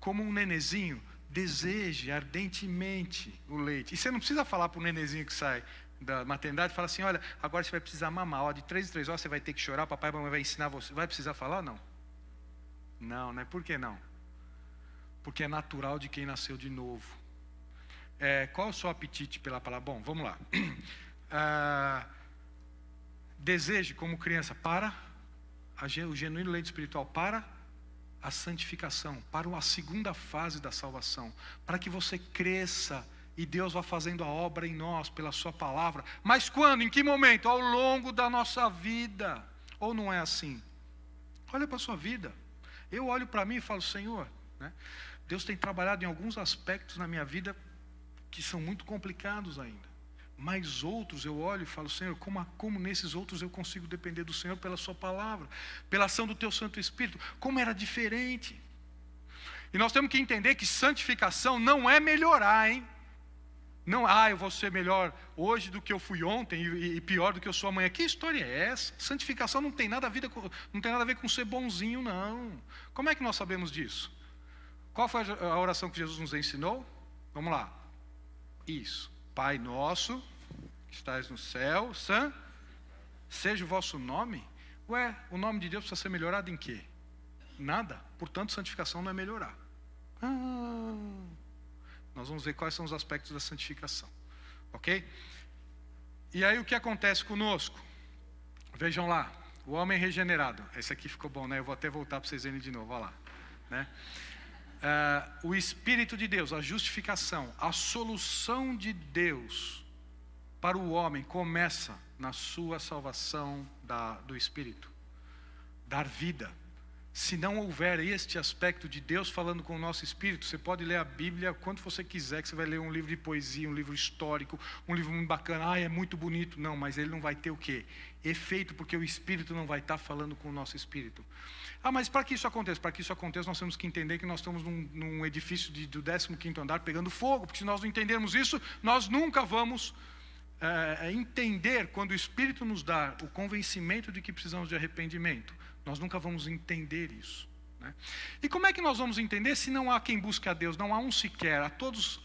Como um nenezinho, deseje ardentemente o leite. E você não precisa falar para o nenezinho que sai da maternidade, fala assim: olha, agora você vai precisar mamar, ó, de 3 em 3 horas você vai ter que chorar, papai e mamãe vai ensinar você. Vai precisar falar? Não. Não, né? Por que não? Porque é natural de quem nasceu de novo. Qual é o seu apetite pela palavra? Bom, vamos lá. Deseje como criança para o genuíno leite espiritual, para a santificação, para a segunda fase da salvação, para que você cresça e Deus vá fazendo a obra em nós pela sua palavra. Mas quando? Em que momento? Ao longo da nossa vida. Ou não é assim? Olha para a sua vida. Eu olho para mim e falo: Senhor, né, Deus tem trabalhado em alguns aspectos na minha vida que são muito complicados ainda. Mas outros eu olho e falo: Senhor, como nesses outros eu consigo depender do Senhor pela sua palavra, pela ação do teu Santo Espírito. Como era diferente. E nós temos que entender que santificação não é melhorar, hein? Não, eu vou ser melhor hoje do que eu fui ontem e pior do que eu sou amanhã. Que história é essa? Santificação não tem nada a ver com ser bonzinho, não. Como é que nós sabemos disso? Qual foi a oração que Jesus nos ensinou? Vamos lá. Isso. Pai nosso, que estás no céu, seja o vosso nome. Ué, o nome de Deus precisa ser melhorado em quê? Nada. Portanto, santificação não é melhorar. Nós vamos ver quais são os aspectos da santificação. Ok? E aí o que acontece conosco? Vejam lá, o homem regenerado. Esse aqui ficou bom, né? Eu vou até voltar para vocês verem de novo, olha lá, né? O Espírito de Deus, a justificação, a solução de Deus para o homem começa na sua salvação do Espírito. Dar vida. Se não houver este aspecto de Deus falando com o nosso espírito, você pode ler a Bíblia quanto você quiser, que você vai ler um livro de poesia, um livro histórico, um livro muito bacana, é muito bonito. Não, mas ele não vai ter o quê? Efeito, porque o Espírito não vai estar falando com o nosso espírito. Mas para que isso aconteça? Para que isso aconteça, nós temos que entender que nós estamos num edifício do 15º andar pegando fogo, porque se nós não entendermos isso, nós nunca vamos entender quando o Espírito nos dá o convencimento de que precisamos de arrependimento. Nós nunca vamos entender isso, né? E como é que nós vamos entender se não há quem busque a Deus? Não há um sequer.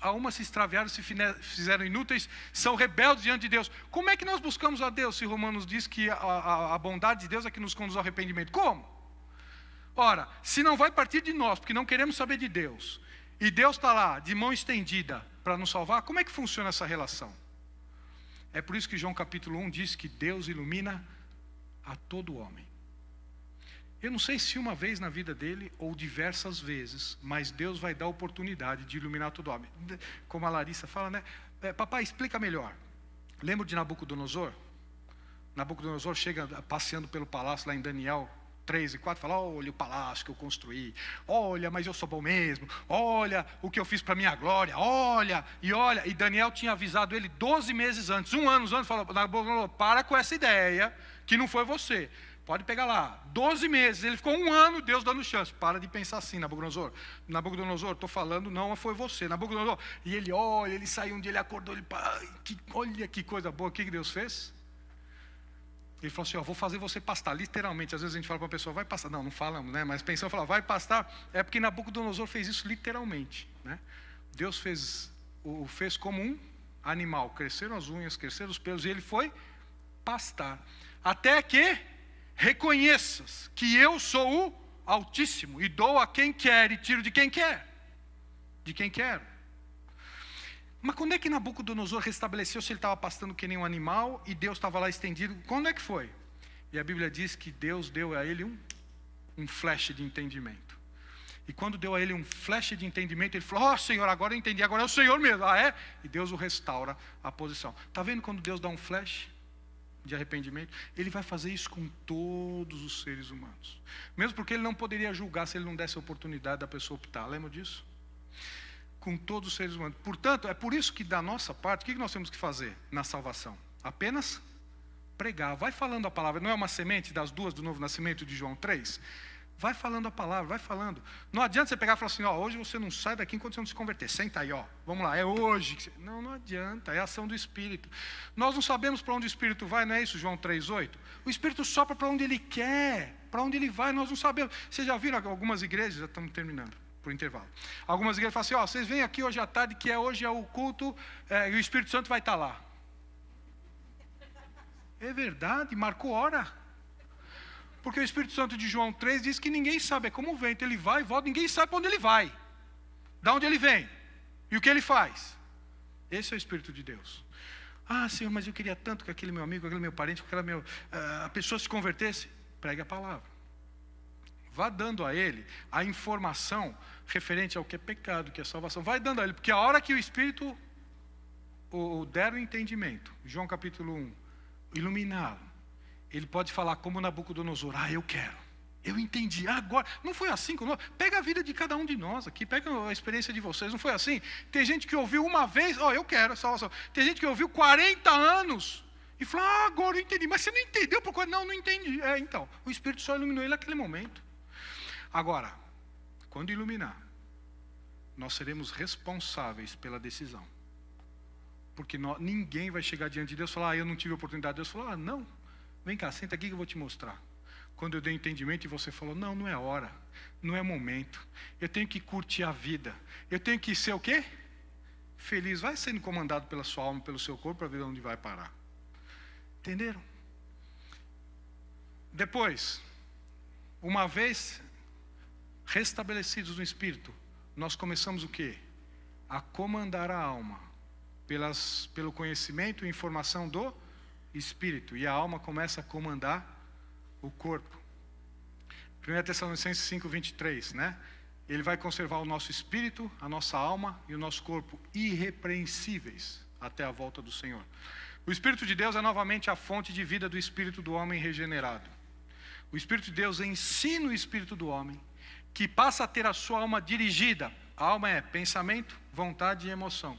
A uma se extraviaram, se fizeram inúteis, são rebeldes diante de Deus. Como é que nós buscamos a Deus se Romanos diz que a bondade de Deus é que nos conduz ao arrependimento? Como? Ora, se não vai partir de nós, porque não queremos saber de Deus, e Deus está lá, de mão estendida, para nos salvar, como é que funciona essa relação? É por isso que João capítulo 1 diz que Deus ilumina a todo homem. Eu não sei se uma vez na vida dele ou diversas vezes, mas Deus vai dar a oportunidade de iluminar todo homem. Como a Larissa fala, né? Papai, explica melhor. Lembra de Nabucodonosor? Nabucodonosor chega passeando pelo palácio lá em Daniel 3 e 4, fala: olha o palácio que eu construí, olha, mas eu sou bom mesmo, olha o que eu fiz para minha glória, olha, e Daniel tinha avisado ele 12 meses antes, 1 ano antes, falou: Nabucodonosor, para com essa ideia, que não foi você. Pode pegar lá, 12 meses, ele ficou 1 ano, Deus dando chance. Para de pensar assim, Nabucodonosor. Nabucodonosor, estou falando, não foi você. Nabucodonosor, e ele olha, ele saiu um dia, ele acordou, olha que coisa boa, o que Deus fez? Ele falou assim: vou fazer você pastar, literalmente. Às vezes a gente fala para uma pessoa: vai pastar. Não falamos, né? Mas pensando, falar, vai pastar, é porque Nabucodonosor fez isso literalmente, né? Deus o fez como um animal, cresceram as unhas, cresceram os pelos, e ele foi pastar. Até que reconheças que eu sou o Altíssimo, e dou a quem quer e tiro de quem quer. De quem quero. Mas quando é que Nabucodonosor restabeleceu se ele estava pastando que nem um animal e Deus estava lá estendido? Quando é que foi? E a Bíblia diz que Deus deu a ele um flash de entendimento. E quando deu a ele um flash de entendimento, ele falou: Senhor, agora eu entendi, agora é o Senhor mesmo. Ah, é? E Deus o restaura a posição. Está vendo quando Deus dá um flash de arrependimento? Ele vai fazer isso com todos os seres humanos. Mesmo porque ele não poderia julgar se ele não desse a oportunidade da pessoa optar. Lembra disso? Com todos os seres humanos. Portanto, é por isso que da nossa parte, o que nós temos que fazer na salvação? Apenas pregar. Vai falando a palavra. Não é uma semente das duas do novo nascimento de João 3? Vai falando a palavra, vai falando. Não adianta você pegar e falar assim: hoje você não sai daqui enquanto você não se converter. Senta aí, vamos lá, é hoje. Não adianta, é a ação do Espírito. Nós não sabemos para onde o Espírito vai, não é isso, João 3,8? O Espírito sopra para onde Ele quer, para onde Ele vai, nós não sabemos. Vocês já viram algumas igrejas, já estamos terminando, por intervalo. Algumas igrejas falam assim: vocês vêm aqui hoje à tarde, que hoje é o culto, e o Espírito Santo vai estar lá. É verdade, marcou hora. Porque o Espírito Santo de João 3 diz que ninguém sabe, é como o vento, ele vai e volta, ninguém sabe para onde ele vai, de onde ele vem, e o que ele faz. Esse é o Espírito de Deus. Ah, Senhor, mas eu queria tanto que aquele meu amigo, aquele meu parente, a pessoa se convertesse. Pregue a palavra. Vá dando a ele a informação referente ao que é pecado, que é salvação. Vai dando a ele, porque a hora que o Espírito der o entendimento, João capítulo 1, iluminá-lo, ele pode falar como Nabucodonosor: eu quero, eu entendi, agora. Não foi assim conosco? Pega a vida de cada um de nós aqui, pega a experiência de vocês, não foi assim? Tem gente que ouviu uma vez: eu quero a salvação. Tem gente que ouviu 40 anos e falou: agora eu entendi. Mas você não entendeu? Não entendi. Então, o Espírito só iluminou ele naquele momento. Agora, quando iluminar, nós seremos responsáveis pela decisão. Porque ninguém vai chegar diante de Deus e falar: eu não tive oportunidade. Deus falou: não. Vem cá, senta aqui que eu vou te mostrar. Quando eu dei entendimento e você falou: não é hora, não é momento. Eu tenho que curtir a vida. Eu tenho que ser o quê? Feliz. Vai sendo comandado pela sua alma, pelo seu corpo, para ver onde vai parar. Entenderam? Depois, uma vez restabelecidos no Espírito, nós começamos o quê? A comandar a alma pelo conhecimento e informação do Espírito, e a alma começa a comandar o corpo. 1 Tessalonicenses 5:23, né? Ele vai conservar o nosso espírito, a nossa alma e o nosso corpo irrepreensíveis até a volta do Senhor. O Espírito de Deus é novamente a fonte de vida do espírito do homem regenerado. O Espírito de Deus ensina o espírito do homem, que passa a ter a sua alma dirigida. A alma é pensamento, vontade e emoção,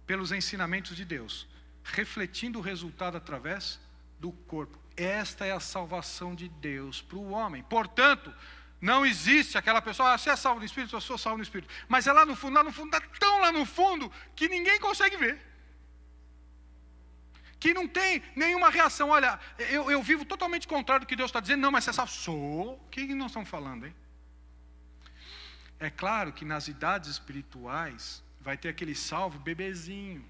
pelos ensinamentos de Deus, refletindo o resultado através do corpo. Esta é a salvação de Deus para o homem. Portanto, não existe aquela pessoa: você é salvo no Espírito, eu sou salvo no Espírito. Mas é lá no fundo, está tão lá no fundo, que ninguém consegue ver. Que não tem nenhuma reação. Olha, eu vivo totalmente contrário do que Deus está dizendo. Não, mas você é salvo. Sou. O que nós estamos falando, hein? É claro que nas idades espirituais vai ter aquele salvo bebezinho,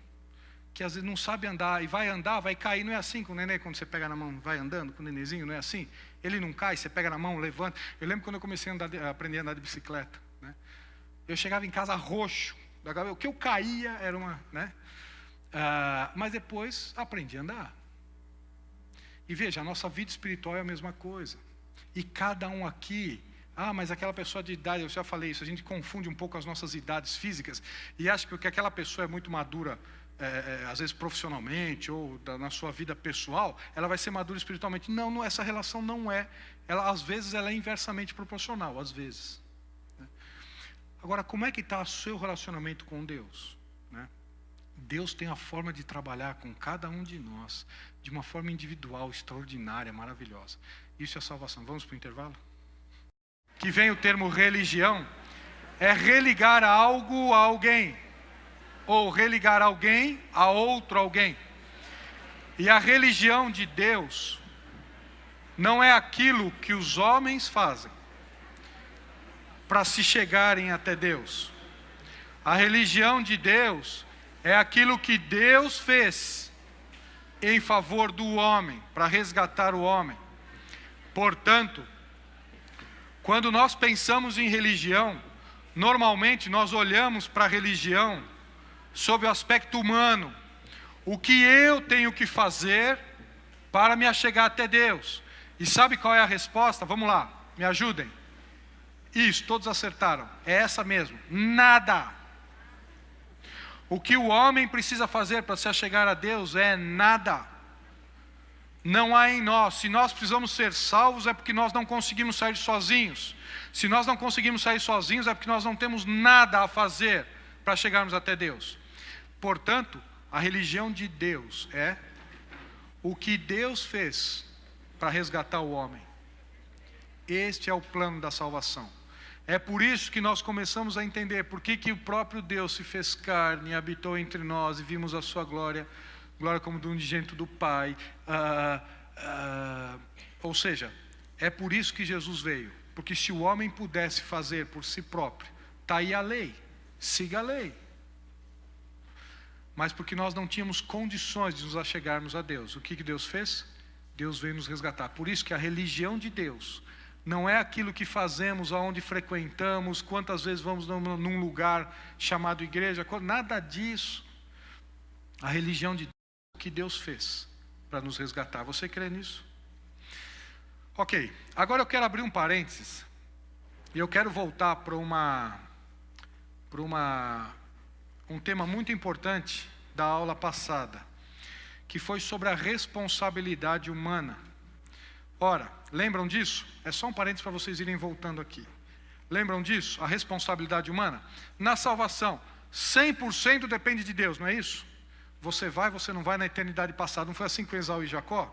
que às vezes não sabe andar, e vai andar, vai cair. Não é assim com o neném, quando você pega na mão, vai andando com o nenenzinho, não é assim? Ele não cai, você pega na mão, levanta. Eu lembro quando eu comecei a aprender a andar de bicicleta, né? Eu chegava em casa roxo, o que eu caía era uma, né? Mas depois aprendi a andar. E veja, a nossa vida espiritual é a mesma coisa. E cada um aqui, mas aquela pessoa de idade, eu já falei isso, a gente confunde um pouco as nossas idades físicas e acha que aquela pessoa é muito madura, às vezes profissionalmente ou na sua vida pessoal, ela vai ser madura espiritualmente. Não, essa relação não é. Às vezes ela é inversamente proporcional, às vezes. Né? Agora, como é que está o seu relacionamento com Deus? Né? Deus tem a forma de trabalhar com cada um de nós, de uma forma individual, extraordinária, maravilhosa. Isso é salvação. Vamos para o intervalo? Que vem o termo religião, é religar algo a alguém, ou religar alguém a outro alguém. E a religião de Deus não é aquilo que os homens fazem para se chegarem até Deus. A religião de Deus é aquilo que Deus fez em favor do homem, para resgatar o homem. Portanto, Quando nós pensamos em religião, normalmente nós olhamos para a religião sob o aspecto humano. O que eu tenho que fazer para me achegar até Deus? E sabe qual é a resposta? Vamos lá, me ajudem. Isso, todos acertaram. É essa mesmo. Nada. O que o homem precisa fazer para se achegar a Deus é nada. Não há em nós. Se nós precisamos ser salvos, é porque nós não conseguimos sair sozinhos. Se nós não conseguimos sair sozinhos, é porque nós não temos nada a fazer para chegarmos até Deus. Portanto, a religião de Deus é o que Deus fez para resgatar o homem. Este é o plano da salvação. É por isso que nós começamos a entender por que o próprio Deus se fez carne, habitou entre nós e vimos a sua glória, glória como do unigênito do Pai. Ou seja, é por isso que Jesus veio. Porque se o homem pudesse fazer por si próprio, está aí a lei, siga a lei. Mas porque nós não tínhamos condições de nos achegarmos a Deus, o que Deus fez? Deus veio nos resgatar. Por isso que a religião de Deus não é aquilo que fazemos, aonde frequentamos, quantas vezes vamos num lugar chamado igreja, nada disso. A religião de Deus é o que Deus fez para nos resgatar. Você crê nisso? Ok, agora eu quero abrir um parênteses e eu quero voltar para um tema muito importante da aula passada, que foi sobre a responsabilidade humana. Ora, lembram disso? É só um parênteses para vocês irem voltando aqui. Lembram disso? A responsabilidade humana? Na salvação, 100% depende de Deus, não é isso? Você vai, você não vai na eternidade passada. Não foi assim com Esaú e Jacó?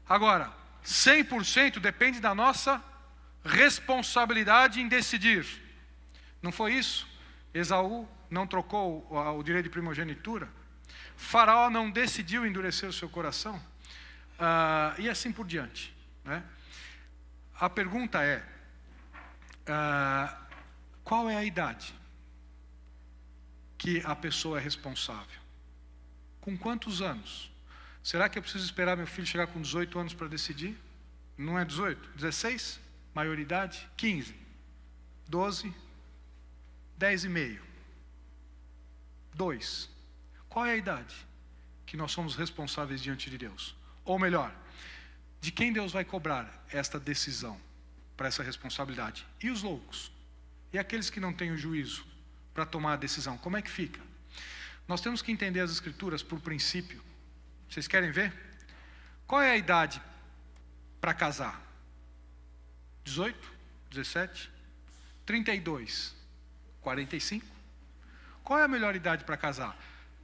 Agora, 100% depende da nossa responsabilidade em decidir. Não foi isso? Esaú não trocou o direito de primogenitura. Faraó não decidiu endurecer o seu coração. E assim por diante, né? A pergunta é, qual é a idade que a pessoa é responsável? Com quantos anos? Será que eu preciso esperar meu filho chegar com 18 anos para decidir? Não é 18? 16? Maioridade? 15? 12? 10 e meio? 2? Qual é a idade que nós somos responsáveis diante de Deus? Ou melhor, de quem Deus vai cobrar esta decisão para essa responsabilidade? E os loucos? E aqueles que não têm o juízo para tomar a decisão? Como é que fica? Nós temos que entender as Escrituras por princípio. Vocês querem ver? Qual é a idade para casar? 18? 17? 32? 45? Qual é a melhor idade para casar?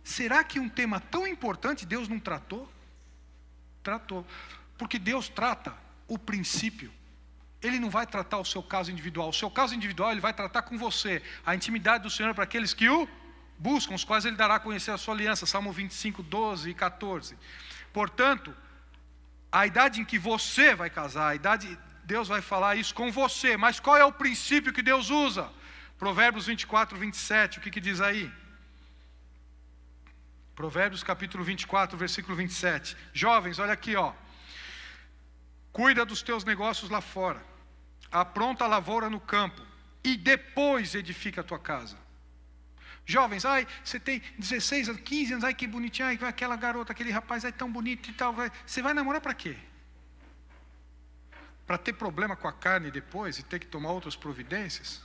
Será que um tema tão importante Deus não tratou? Tratou. Porque Deus trata o princípio. Ele não vai tratar o seu caso individual. O seu caso individual Ele vai tratar com você. A intimidade do Senhor é para aqueles que o buscam, os quais Ele dará a conhecer a sua aliança. Salmo 25, 12 e 14. Portanto, a idade em que você vai casar, a idade, Deus vai falar isso com você. Mas qual é o princípio que Deus usa? Provérbios 24, 27, o que diz aí? Provérbios capítulo 24, versículo 27. Jovens, olha aqui, ó. Cuida dos teus negócios lá fora. Apronta a lavoura no campo. E depois edifica a tua casa. Jovens, você tem 16 anos, 15 anos, que bonitinho, aquela garota, aquele rapaz, tão bonito e tal. Você vai namorar para quê? Para ter problema com a carne depois e ter que tomar outras providências?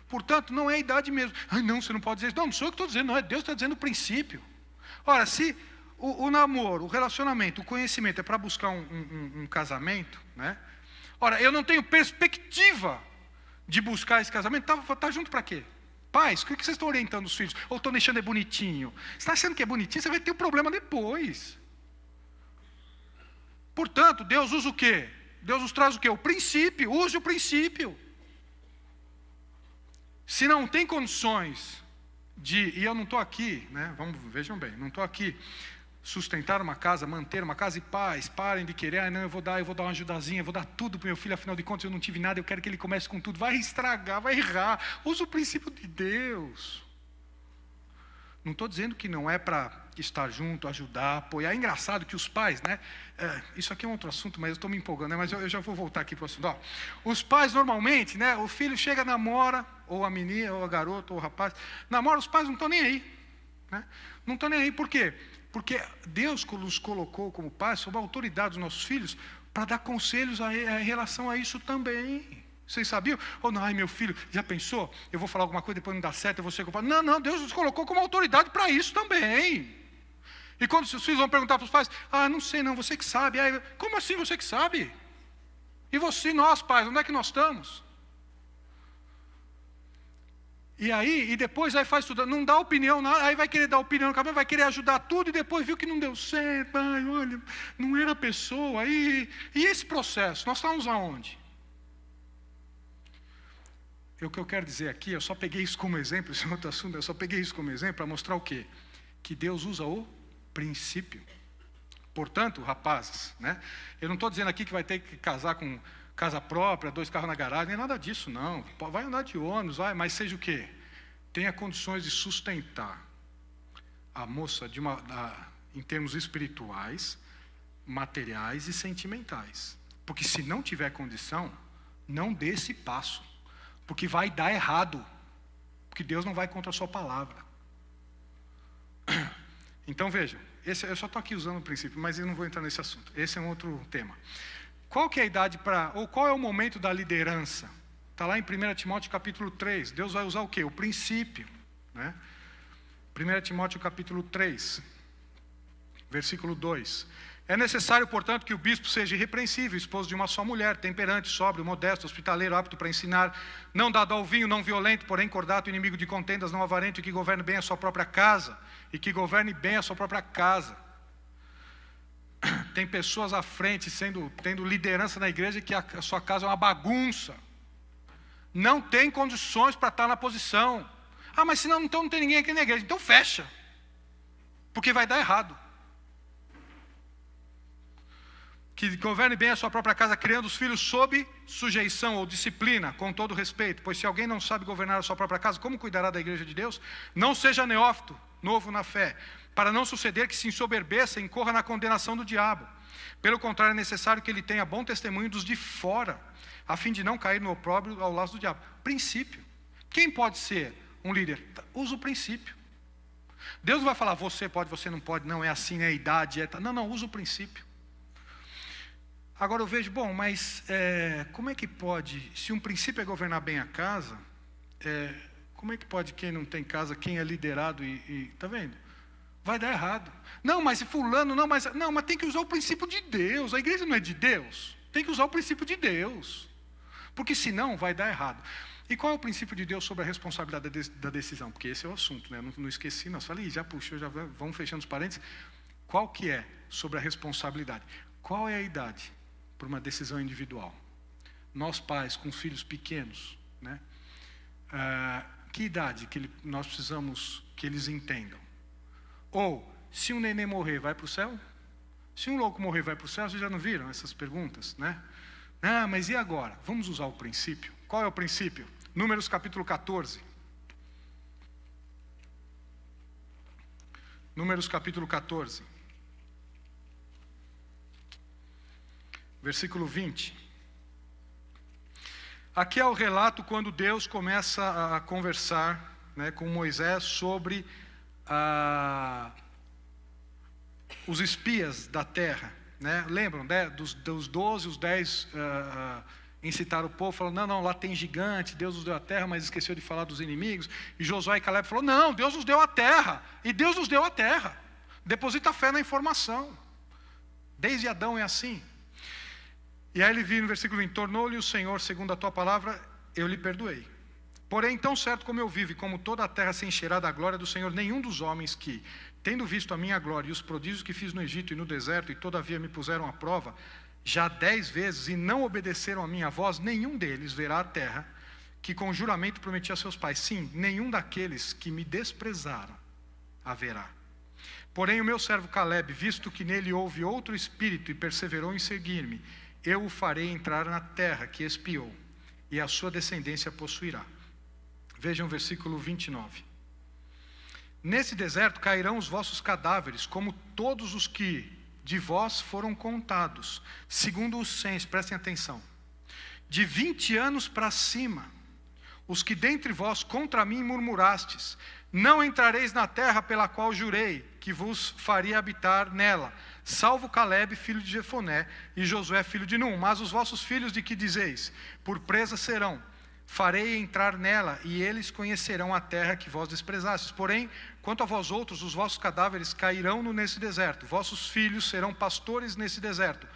Portanto, não é a idade mesmo. Não, você não pode dizer isso. Não sou eu que estou dizendo, não, é Deus que está dizendo o princípio. Ora, se o namoro, o relacionamento, o conhecimento é para buscar um casamento, né? Ora, eu não tenho perspectiva de buscar esse casamento, tá junto para quê? Pais, o que vocês estão orientando os filhos? Ou estão deixando bonitinho? Você está achando que é bonitinho, você vai ter um problema depois. Portanto, Deus usa o quê? Deus nos traz o quê? O princípio, use o princípio. Se não tem condições e eu não estou aqui, né? Vejam bem, não estou aqui sustentar uma casa, manter uma casa, e pais, parem de querer, não, eu vou dar uma ajudazinha, eu vou dar tudo para o meu filho, afinal de contas eu não tive nada, eu quero que ele comece com tudo. Vai estragar, vai errar. Usa o princípio de Deus. Não estou dizendo que não é para estar junto, ajudar, apoiar. É engraçado que os pais, né? Isso aqui é um outro assunto, mas eu estou me empolgando, né? Mas eu já vou voltar aqui para o assunto. Ó, os pais, normalmente, né? O filho chega, namora, ou a menina, ou a garota, ou o rapaz, namora, os pais não estão nem aí. Né? Não estão nem aí. Por quê? Porque Deus nos colocou como pais, sob a autoridade dos nossos filhos, para dar conselhos em relação a isso também. Vocês sabiam? Ou não, ai meu filho, já pensou? Eu vou falar alguma coisa, depois não dá certo, eu vou ser culpado. Não, Deus nos colocou como autoridade para isso também. E quando os filhos vão perguntar para os pais, não sei não, você que sabe. Aí, como assim você que sabe? E você, nós pais, onde é que nós estamos? E aí, e depois aí faz tudo, não dá opinião, aí vai querer dar opinião no cabelo, vai querer ajudar tudo, e depois viu que não deu certo, olha, não era a pessoa. Aí, e esse processo, nós estamos aonde? O que eu quero dizer aqui, eu só peguei isso como exemplo, esse é outro assunto, eu só peguei isso como exemplo para mostrar o quê? Que Deus usa o princípio. Portanto, rapazes, né? Eu não estou dizendo aqui que vai ter que casar com casa própria, 2 carros na garagem, nem nada disso, não. Vai andar de ônibus, mas seja o quê? Tenha condições de sustentar a moça em termos espirituais, materiais e sentimentais. Porque se não tiver condição, não dê esse passo. Porque vai dar errado. Porque Deus não vai contra a sua palavra. Então vejam, eu só estou aqui usando o princípio, mas eu não vou entrar nesse assunto. Esse é um outro tema. Qual que é a idade ou qual é o momento da liderança? Está lá em 1 Timóteo capítulo 3. Deus vai usar o quê? O princípio. Né? 1 Timóteo capítulo 3, versículo 2. É necessário, portanto, que o bispo seja irrepreensível, esposo de uma só mulher, temperante, sóbrio, modesto, hospitaleiro, apto para ensinar, não dado ao vinho, não violento, porém cordato, inimigo de contendas, não avarento, e que governe bem a sua própria casa. Tem pessoas à frente, tendo liderança na igreja, que a sua casa é uma bagunça. Não tem condições para estar na posição. Mas senão então não tem ninguém aqui na igreja. Então fecha. Porque vai dar errado. Que governe bem a sua própria casa, criando os filhos sob sujeição ou disciplina, com todo respeito. Pois se alguém não sabe governar a sua própria casa, como cuidará da igreja de Deus? Não seja neófito, novo na fé, para não suceder que se ensoberbeça e incorra na condenação do diabo. Pelo contrário, é necessário que ele tenha bom testemunho dos de fora, a fim de não cair no opróbrio ao laço do diabo. Princípio. Quem pode ser um líder? Usa o princípio. Deus não vai falar, você pode, você não pode, não é assim, é a idade, Não, usa o princípio. Agora eu vejo, mas como é que pode, se um princípio é governar bem a casa, como é que pode quem não tem casa, quem é liderado tá vendo? Vai dar errado. Não, mas fulano, mas tem que usar o princípio de Deus. A igreja não é de Deus. Tem que usar o princípio de Deus. Porque senão vai dar errado. E qual é o princípio de Deus sobre a responsabilidade da decisão? Porque esse é o assunto, né? Não esqueci, não. Falei, já puxou, já vamos fechando os parênteses. Qual que é sobre a responsabilidade? Qual é a idade para uma decisão individual? Nós pais com filhos pequenos, né? Que idade que nós precisamos que eles entendam? Ou, se um neném morrer, vai para o céu? Se um louco morrer, vai para o céu? Vocês já não viram essas perguntas, né? Mas e agora? Vamos usar o princípio. Qual é o princípio? Números capítulo 14. Números capítulo 14. Versículo 20. Aqui é o relato quando Deus começa a conversar, né, com Moisés sobre os espias da terra, né? Lembram, né? dos 12, os 10 incitaram o povo, falando, não, lá tem gigante, Deus nos deu a terra, mas esqueceu de falar dos inimigos. E Josué e Caleb falou, não, Deus nos deu a terra, e Deus nos deu a terra. Deposita fé na informação. Desde Adão é assim. E aí ele viu no versículo 20, tornou-lhe o Senhor, segundo a tua palavra, eu lhe perdoei. Porém, tão certo como eu vivo e como toda a terra se encherá da glória do Senhor, nenhum dos homens que, tendo visto a minha glória e os prodígios que fiz no Egito e no deserto, e todavia me puseram à prova, já 10 vezes, e não obedeceram a minha voz, nenhum deles verá a terra, que com juramento prometi a seus pais. Sim, nenhum daqueles que me desprezaram haverá. Porém, o meu servo Caleb, visto que nele houve outro espírito e perseverou em seguir-me, eu o farei entrar na terra que espiou, e a sua descendência possuirá. Vejam o versículo 29. Nesse deserto cairão os vossos cadáveres, como todos os que de vós foram contados, segundo o censo, prestem atenção, de 20 anos para cima, os que dentre vós contra mim murmurastes, não entrareis na terra pela qual jurei, que vos faria habitar nela, salvo Caleb, filho de Jefoné, e Josué, filho de Num. Mas os vossos filhos de que dizeis, por presa serão, farei entrar nela, e eles conhecerão a terra que vós desprezastes. Porém, quanto a vós outros, os vossos cadáveres cairão nesse deserto, vossos filhos serão pastores nesse deserto.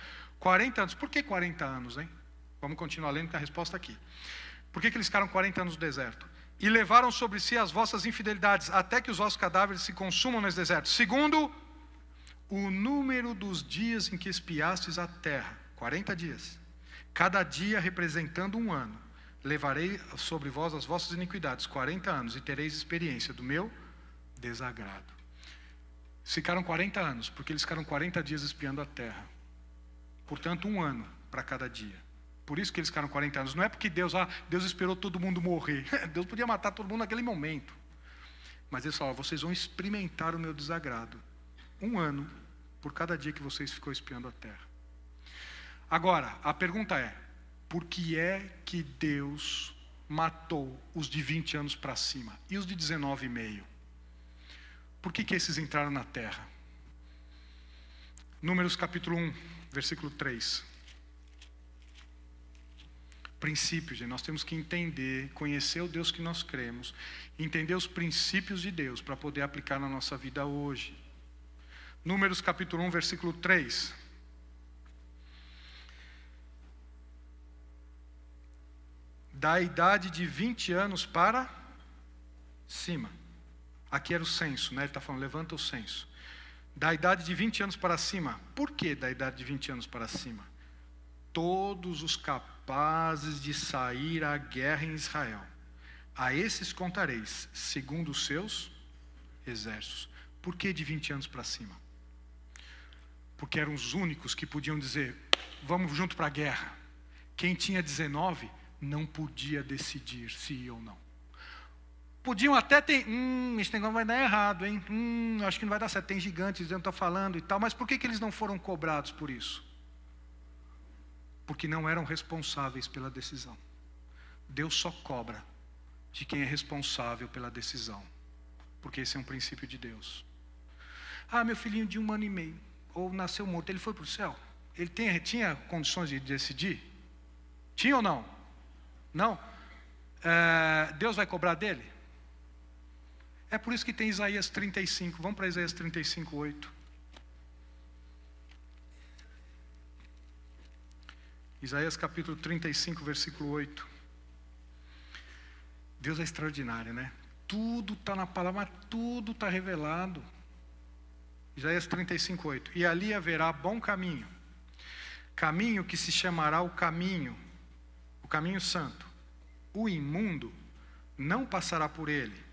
40 anos, por que 40 anos, hein? Vamos continuar lendo, que a resposta aqui. Por que eles ficaram 40 anos no deserto? E levaram sobre si as vossas infidelidades, até que os vossos cadáveres se consumam nesse deserto. Segundo o número dos dias em que espiastes a terra, 40 dias, cada dia representando um ano, levarei sobre vós as vossas iniquidades, 40 anos, e tereis experiência do meu desagrado. Ficaram 40 anos, porque eles ficaram 40 dias espiando a terra. Portanto, um ano para cada dia. Por isso que eles ficaram 40 anos. Não é porque Deus esperou todo mundo morrer. Deus podia matar todo mundo naquele momento. Mas Deus falou, vocês vão experimentar o meu desagrado. Um ano por cada dia que vocês ficou espiando a terra. Agora, a pergunta é, por que é que Deus matou os de 20 anos para cima? E os de 19,5? Por que esses entraram na terra? Números capítulo 1, versículo 3. Princípios, gente. Nós temos que entender, conhecer o Deus que nós cremos, entender os princípios de Deus para poder aplicar na nossa vida hoje. Números capítulo 1, versículo 3. Da idade de 20 anos para cima. Aqui era o censo, né? Ele está falando, levanta o censo. Da idade de 20 anos para cima. Por que da idade de 20 anos para cima? Todos os capazes de sair à guerra em Israel, a esses contareis, segundo os seus exércitos. Por que de 20 anos para cima? Porque eram os únicos que podiam dizer, vamos junto para a guerra. Quem tinha 19 não podia decidir se ia ou não. Podiam até ter, esse negócio vai dar errado, hein? Acho que não vai dar certo, tem gigantes dentro, está falando e tal, mas por que eles não foram cobrados por isso? Porque não eram responsáveis pela decisão. Deus só cobra de quem é responsável pela decisão, porque esse é um princípio de Deus. Meu filhinho de 1 ano e meio, ou nasceu morto, ele foi para o céu? Ele tinha condições de decidir? Tinha ou não? Não? Deus vai cobrar dele? É por isso que tem Isaías 35, vamos para Isaías 35, 8. Isaías capítulo 35, versículo 8. Deus é extraordinário, né? Tudo está na palavra, mas tudo está revelado. Isaías 35, 8. E ali haverá bom caminho, caminho que se chamará o caminho santo. O imundo não passará por ele,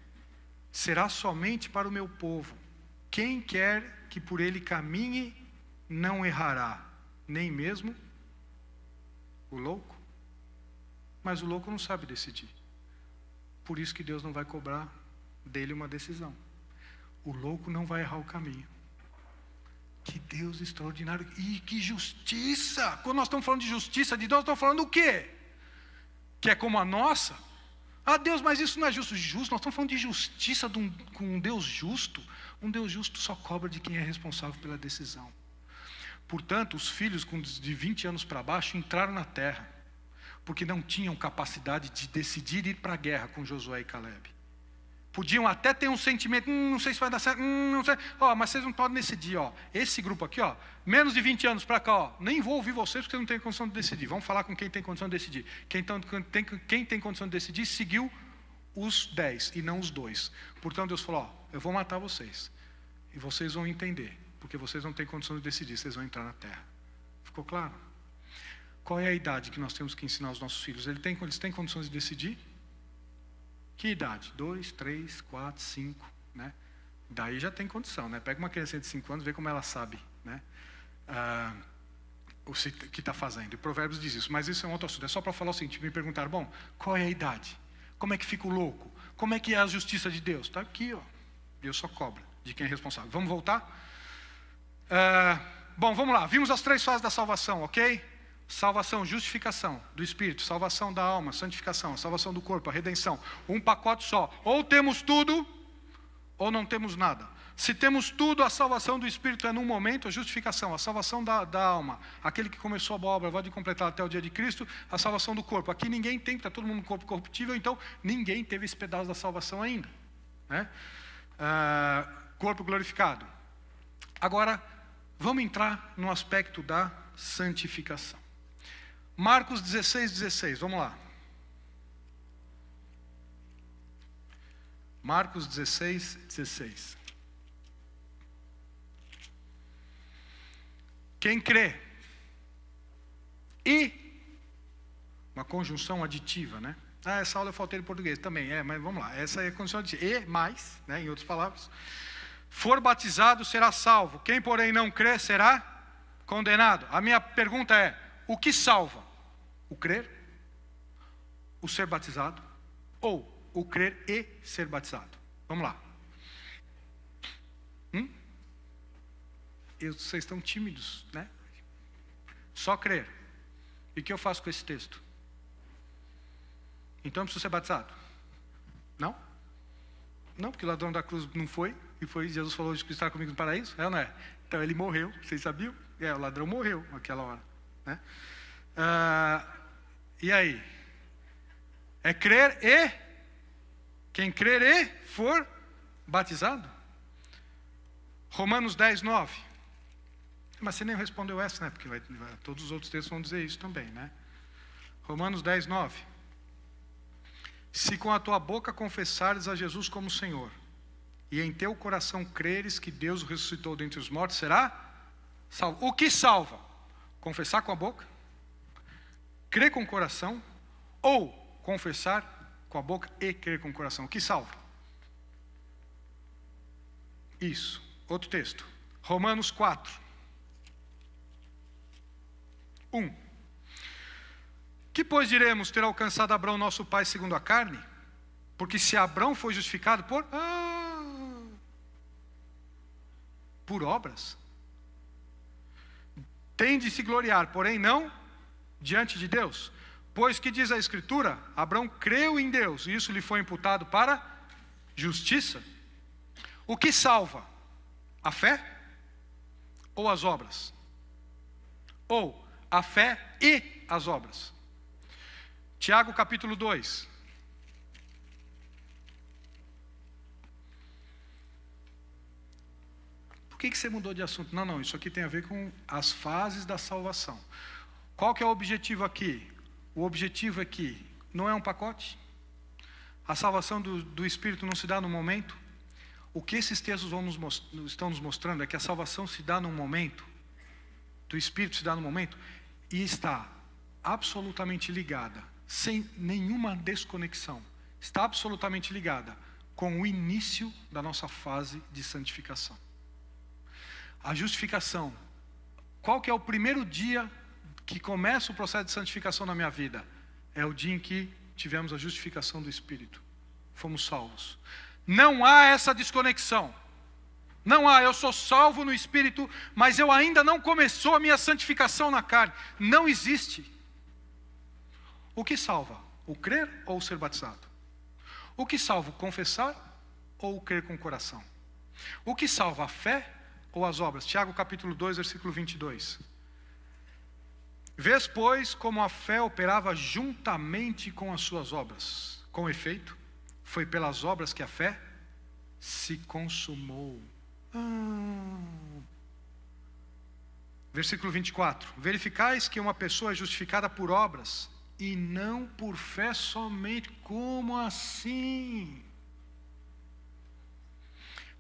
será somente para o meu povo. Quem quer que por ele caminhe, não errará, nem mesmo o louco. Mas o louco não sabe decidir. Por isso que Deus não vai cobrar dele uma decisão. O louco não vai errar o caminho. Que Deus extraordinário. E que justiça! Quando nós estamos falando de justiça de Deus, nós estamos falando o quê? Que é como a nossa? Deus, mas isso não é justo. Justo, nós estamos falando de justiça com um Deus justo. Um Deus justo só cobra de quem é responsável pela decisão. Portanto, os filhos de 20 anos para baixo entraram na terra, porque não tinham capacidade de decidir ir para a guerra com Josué e Caleb. Podiam até ter um sentimento, não sei se vai dar certo, não sei. Mas vocês não podem decidir, esse grupo aqui, menos de 20 anos para cá, nem vou ouvir vocês porque não tem condição de decidir. Vamos falar com quem tem condição de decidir. Quem tem condição de decidir seguiu os 10 e não os 2. Portanto, Deus falou, eu vou matar vocês. E vocês vão entender, porque vocês não têm condição de decidir, vocês vão entrar na terra. Ficou claro? Qual é a idade que nós temos que ensinar aos nossos filhos? Eles têm condições de decidir? Que idade? 2, 3, 4, 5, né? Daí já tem condição, né? Pega uma criança de 5 anos, vê como ela sabe, né? O que está fazendo. E Provérbios diz isso, mas isso é um outro assunto. É só para falar o seguinte, me perguntaram, bom, qual é a idade? Como é que fica o louco? Como é que é a justiça de Deus? Está aqui, Deus só cobra de quem é responsável. Vamos voltar? Bom, vamos lá. Vimos as 3 fases da salvação, ok? Salvação, justificação do Espírito, salvação da alma, santificação, salvação do corpo, a redenção. Um pacote só. Ou temos tudo, ou não temos nada. Se temos tudo, a salvação do Espírito é num momento, a justificação, a salvação da alma, aquele que começou a boa obra vai de completar até o dia de Cristo, a salvação do corpo. Aqui ninguém tem, está todo mundo no corpo corruptível, então ninguém teve esse pedaço da salvação ainda, né? Corpo glorificado. Agora, vamos entrar no aspecto da santificação. Marcos 16, vamos lá. Marcos 16. Quem crê e uma conjunção aditiva, né? Essa aula eu faltei em português também, mas vamos lá. Essa é a condição aditiva. E mais, né, em outras palavras, for batizado será salvo. Quem, porém, não crê será condenado. A minha pergunta é: o que salva? O crer? O ser batizado? Ou o crer e ser batizado? Vamos lá. Vocês estão tímidos, né? Só crer. E o que eu faço com esse texto? Então eu preciso ser batizado? Não? Não, porque o ladrão da cruz não foi. E foi, Jesus falou de estar comigo no paraíso. É ou não é? Então ele morreu, vocês sabiam? O ladrão morreu naquela hora, né? E aí? É crer e... Quem crer e for batizado? Romanos 10:9. Mas você nem respondeu essa, né? Porque todos os outros textos vão dizer isso também, né? Romanos 10:9. Se com a tua boca confessares a Jesus como Senhor, e em teu coração creres que Deus o ressuscitou dentre os mortos, será salvo. O que salva? Confessar com a boca? Crer com o coração? Ou confessar com a boca e crer com o coração? O que salva? Isso. Outro texto. Romanos 4. 1. Que pois diremos ter alcançado Abraão nosso pai segundo a carne? Porque se Abraão foi justificado por obras, tem de se gloriar, porém não diante de Deus. Pois que diz a Escritura, Abraão creu em Deus, e isso lhe foi imputado para justiça. O que salva? A fé ou as obras? Ou a fé e as obras? Tiago capítulo 2. Por que você mudou de assunto? Não, isso aqui tem a ver com as fases da salvação. Qual que é o objetivo aqui? O objetivo é que não é um pacote. A salvação do Espírito não se dá num momento. O que esses textos estão nos mostrando é que a salvação se dá num momento, do Espírito se dá num momento, e está absolutamente ligada, sem nenhuma desconexão, está absolutamente ligada com o início da nossa fase de santificação. A justificação. Qual que é o primeiro dia que começa o processo de santificação na minha vida? É o dia em que tivemos a justificação do Espírito. Fomos salvos. Não há essa desconexão. Não há, eu sou salvo no Espírito, mas eu ainda não começou a minha santificação na carne. Não existe. O que salva? O crer ou o ser batizado? O que salva? O confessar ou o crer com o coração? O que salva? A fé ou as obras? Tiago capítulo 2, versículo 22. Vês, pois, como a fé operava juntamente com as suas obras. Com efeito, foi pelas obras que a fé se consumou. Versículo 24. Verificais que uma pessoa é justificada por obras e não por fé somente. Como assim?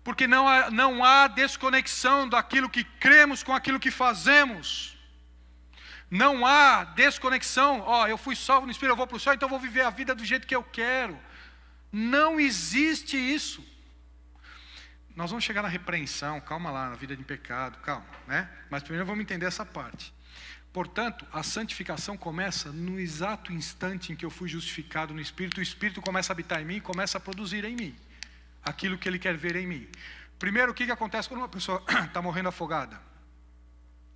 Porque não há desconexão daquilo que cremos com aquilo que fazemos. Não há desconexão. Eu fui salvo no Espírito, eu vou para o céu, então eu vou viver a vida do jeito que eu quero. Não existe isso. Nós vamos chegar na repreensão, calma lá, na vida de pecado, calma, né? Mas primeiro vamos entender essa parte. Portanto, a santificação começa no exato instante em que eu fui justificado no Espírito, o Espírito começa a habitar em mim e começa a produzir em mim. aquilo que Ele quer ver em mim. Primeiro, o que acontece quando uma pessoa está morrendo afogada?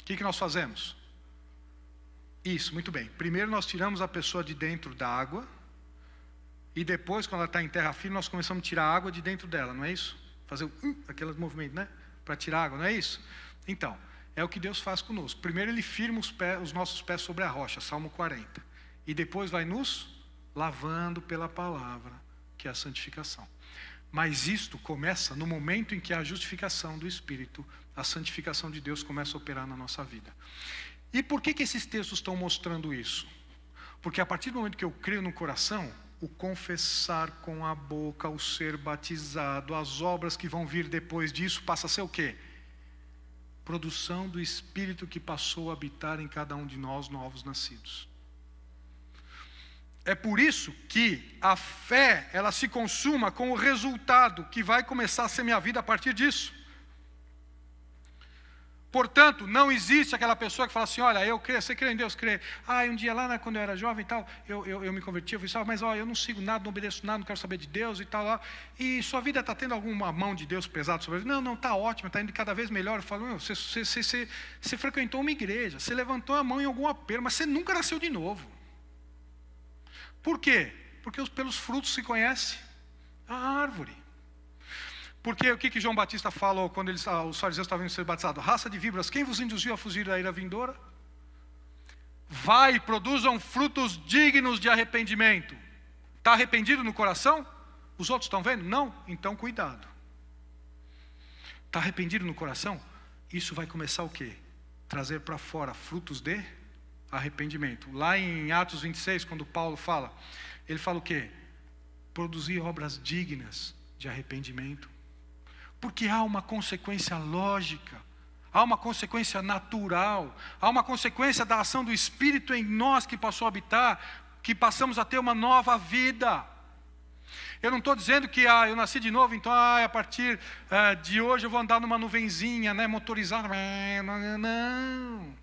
O que nós fazemos? Isso, muito bem. Primeiro nós tiramos a pessoa de dentro da água, e depois, quando ela está em terra firme, nós começamos a tirar a água de dentro dela, não é isso? Fazer aquele movimento, né? Para tirar a água, não é isso? Então, é o que Deus faz conosco. Primeiro Ele firma os nossos pés sobre a rocha, Salmo 40. E depois vai nos lavando pela palavra, que é a santificação. Mas isto começa no momento em que a justificação do Espírito, a santificação de Deus começa a operar na nossa vida. E por que esses textos estão mostrando isso? Porque a partir do momento que eu creio no coração, o confessar com a boca, o ser batizado, as obras que vão vir depois disso, passa a ser o quê? Produção do Espírito que passou a habitar em cada um de nós, novos nascidos. É por isso que a fé, ela se consuma com o resultado que vai começar a ser minha vida a partir disso. Portanto, não existe aquela pessoa que fala assim, olha, eu creio, você crê em Deus, crê. Um dia lá, né, quando eu era jovem e tal, eu me converti, eu falei, mas eu não sigo nada, não obedeço nada, não quero saber de Deus e tal. Lá. E sua vida está tendo alguma mão de Deus pesada sobre ele? Não, está ótimo, está indo cada vez melhor. Eu falo, você frequentou uma igreja, você levantou a mão em algum apelo, mas você nunca nasceu de novo. Por quê? Porque pelos frutos se conhece a árvore. Porque o que João Batista falou quando os fariseus estavam indo ser batizados? Raça de víboras, quem vos induziu a fugir da ira vindoura? Vai e produzam frutos dignos de arrependimento. Está arrependido no coração? Os outros estão vendo? Não? Então cuidado. Está arrependido no coração? Isso vai começar o quê? Trazer para fora frutos de arrependimento. Lá em Atos 26, quando Paulo fala, ele fala o quê? Produzir obras dignas de arrependimento. Porque há uma consequência lógica, há uma consequência natural, há uma consequência da ação do Espírito em nós que passou a habitar, que passamos a ter uma nova vida. Eu não estou dizendo que eu nasci de novo, então a partir de hoje eu vou andar numa nuvenzinha, né, motorizada. Não.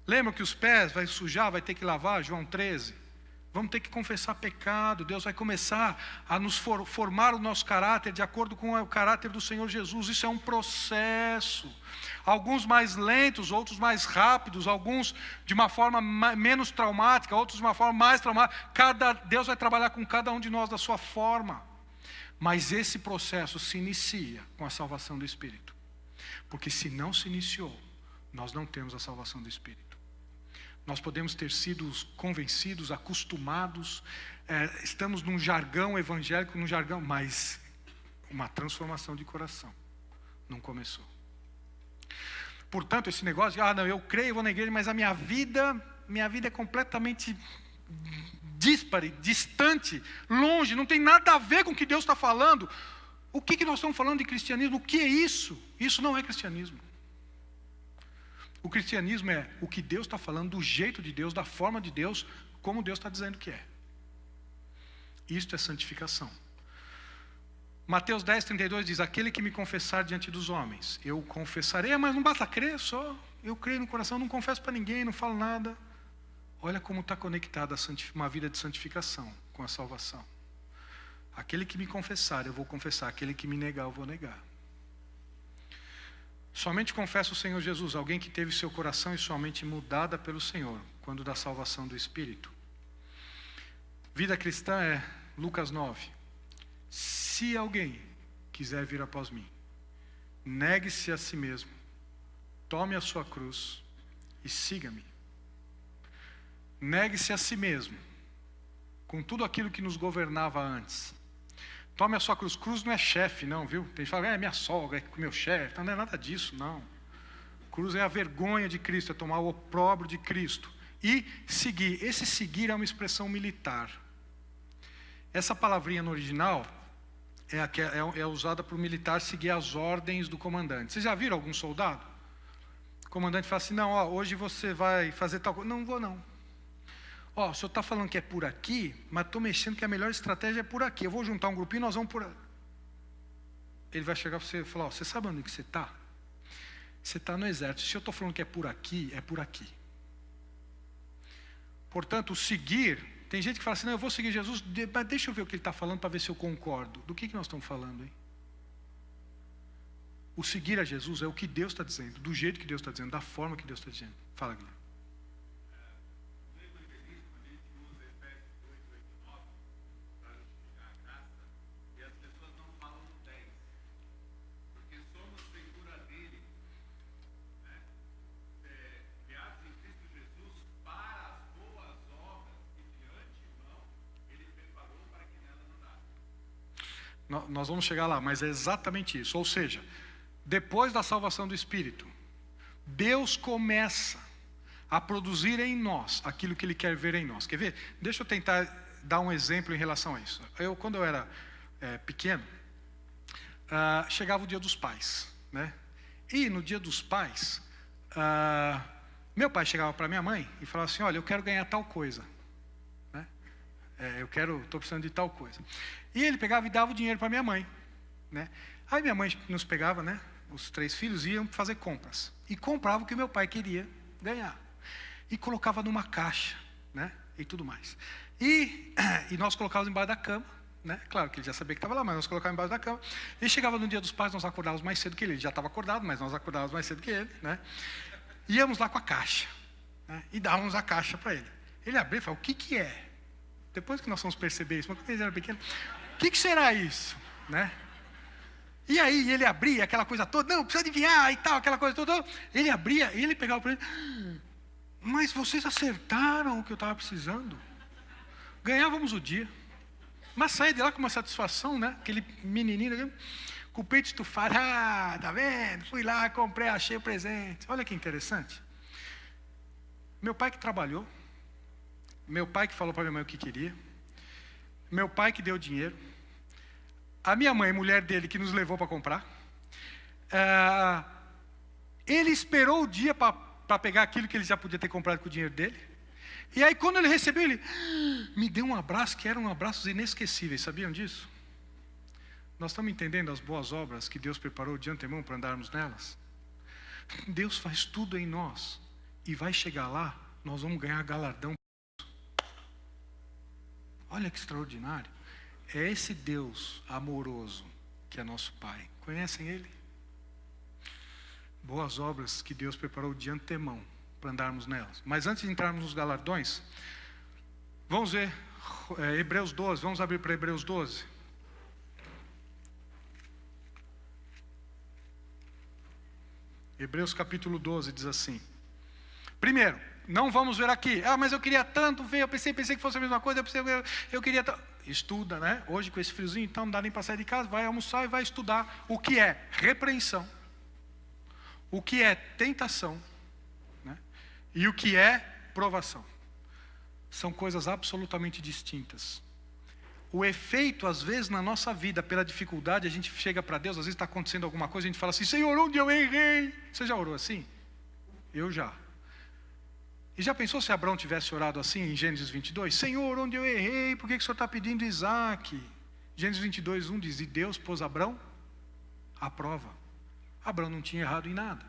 Lembra que os pés vai sujar, vai ter que lavar, João 13? Vamos ter que confessar pecado. Deus vai começar a nos formar o nosso caráter de acordo com o caráter do Senhor Jesus. Isso é um processo. Alguns mais lentos, outros mais rápidos, alguns de uma forma menos traumática, outros de uma forma mais traumática. Deus vai trabalhar com cada um de nós da sua forma. Mas esse processo se inicia com a salvação do Espírito. Porque se não se iniciou, nós não temos a salvação do Espírito. Nós podemos ter sido convencidos, acostumados, estamos num jargão evangélico, mas uma transformação de coração não começou. Portanto, esse negócio de, eu creio, vou na igreja, mas a minha vida é completamente díspare, distante, longe, não tem nada a ver com o que Deus está falando. O que nós estamos falando de cristianismo? O que é isso? Isso não é cristianismo. O cristianismo é o que Deus está falando, do jeito de Deus, da forma de Deus, como Deus está dizendo que é. Isto é santificação. Mateus 10:32 diz, aquele que me confessar diante dos homens, eu confessarei, mas não basta crer só. Eu creio no coração, não confesso para ninguém, não falo nada. Olha como está conectada uma vida de santificação com a salvação. Aquele que me confessar, eu vou confessar. Aquele que me negar, eu vou negar. Somente confessa o Senhor Jesus, alguém que teve seu coração e sua mente mudada pelo Senhor, quando da salvação do Espírito. Vida cristã é Lucas 9. Se alguém quiser vir após mim, negue-se a si mesmo, tome a sua cruz e siga-me. Negue-se a si mesmo, com tudo aquilo que nos governava antes. Tome a sua cruz. Cruz não é chefe, não, viu? Tem gente que fala, é minha sogra, é meu chefe. Não é nada disso, não. Cruz é a vergonha de Cristo, é tomar o opróbrio de Cristo. E seguir. Esse seguir é uma expressão militar. Essa palavrinha no original é usada para o militar seguir as ordens do comandante. Vocês já viram algum soldado? O comandante fala assim, não, hoje você vai fazer tal coisa. Não vou, não. O senhor está falando que é por aqui, mas estou mexendo que a melhor estratégia é por aqui. Eu vou juntar um grupinho e nós vamos por aqui. Ele vai chegar para você e falar, você sabe onde que você está? Você está no exército. Se eu estou falando que é por aqui, é por aqui. Portanto, o seguir tem gente que fala assim, não, eu vou seguir Jesus, mas deixa eu ver o que ele está falando para ver se eu concordo. Do que nós estamos falando, hein? O seguir a Jesus é o que Deus está dizendo, do jeito que Deus está dizendo, da forma que Deus está dizendo. Fala, Guilherme. Nós vamos chegar lá, mas é exatamente isso. Ou seja, depois da salvação do Espírito, Deus começa a produzir em nós aquilo que Ele quer ver em nós. Quer ver? Deixa eu tentar dar um exemplo em relação a isso. Quando eu era pequeno, chegava o Dia dos Pais, né? E no Dia dos Pais, meu pai chegava para minha mãe e falava assim, olha, eu quero ganhar tal coisa. Estou precisando de tal coisa. E ele pegava e dava o dinheiro para minha mãe, né? Aí minha mãe nos pegava, né? Os 3 filhos iam fazer compras. E comprava o que meu pai queria ganhar. E colocava numa caixa, né? E tudo mais. E nós colocávamos embaixo da cama, né? Claro que ele já sabia que estava lá, mas nós colocávamos embaixo da cama. E chegava no Dia dos Pais, nós acordávamos mais cedo que ele. Ele já estava acordado, mas nós acordávamos mais cedo que ele, né? Íamos lá com a caixa, né? E dávamos a caixa para ele. Ele abria e falava, o que é? Depois que nós fomos perceber isso, mas quando ele era pequeno, o que será isso? Né? E aí ele abria aquela coisa toda, não, precisa adivinhar e tal, aquela coisa toda. Ele abria e ele pegava para ele, mas vocês acertaram o que eu estava precisando. Ganhávamos o dia. Mas saía de lá com uma satisfação, né? Aquele menininho com o peito estufado, tá vendo? Fui lá, comprei, achei o presente. Olha que interessante. Meu pai que trabalhou, meu pai que falou para minha mãe o que queria, meu pai que deu dinheiro, a minha mãe, mulher dele, que nos levou para comprar, ele esperou o dia para pegar aquilo que ele já podia ter comprado com o dinheiro dele, e aí quando ele recebeu, ele me deu um abraço, que eram abraços inesquecíveis, sabiam disso? Nós estamos entendendo as boas obras que Deus preparou de antemão para andarmos nelas? Deus faz tudo em nós, e vai chegar lá, nós vamos ganhar galardão. Olha que extraordinário. É esse Deus amoroso que é nosso Pai. Conhecem Ele? Boas obras que Deus preparou de antemão para andarmos nelas. Mas antes de entrarmos nos galardões, vamos ver Hebreus 12. Vamos abrir para Hebreus 12. Hebreus capítulo 12 diz assim. Primeiro, não vamos ver aqui. Mas eu queria tanto ver, eu pensei que fosse a mesma coisa, eu queria tanto. Estuda, né? Hoje com esse friozinho, então não dá nem para sair de casa, vai almoçar e vai estudar o que é repreensão, o que é tentação, né? E o que é provação. São coisas absolutamente distintas. O efeito, às vezes, na nossa vida, pela dificuldade, a gente chega para Deus, às vezes está acontecendo alguma coisa, a gente fala assim, Senhor, onde eu errei? Você já orou assim? Eu já. E já pensou se Abraão tivesse orado assim em Gênesis 22? Senhor, onde eu errei? Por que o Senhor está pedindo Isaac? Gênesis 22, 1 diz, e Deus pôs Abraão à prova. Abraão não tinha errado em nada.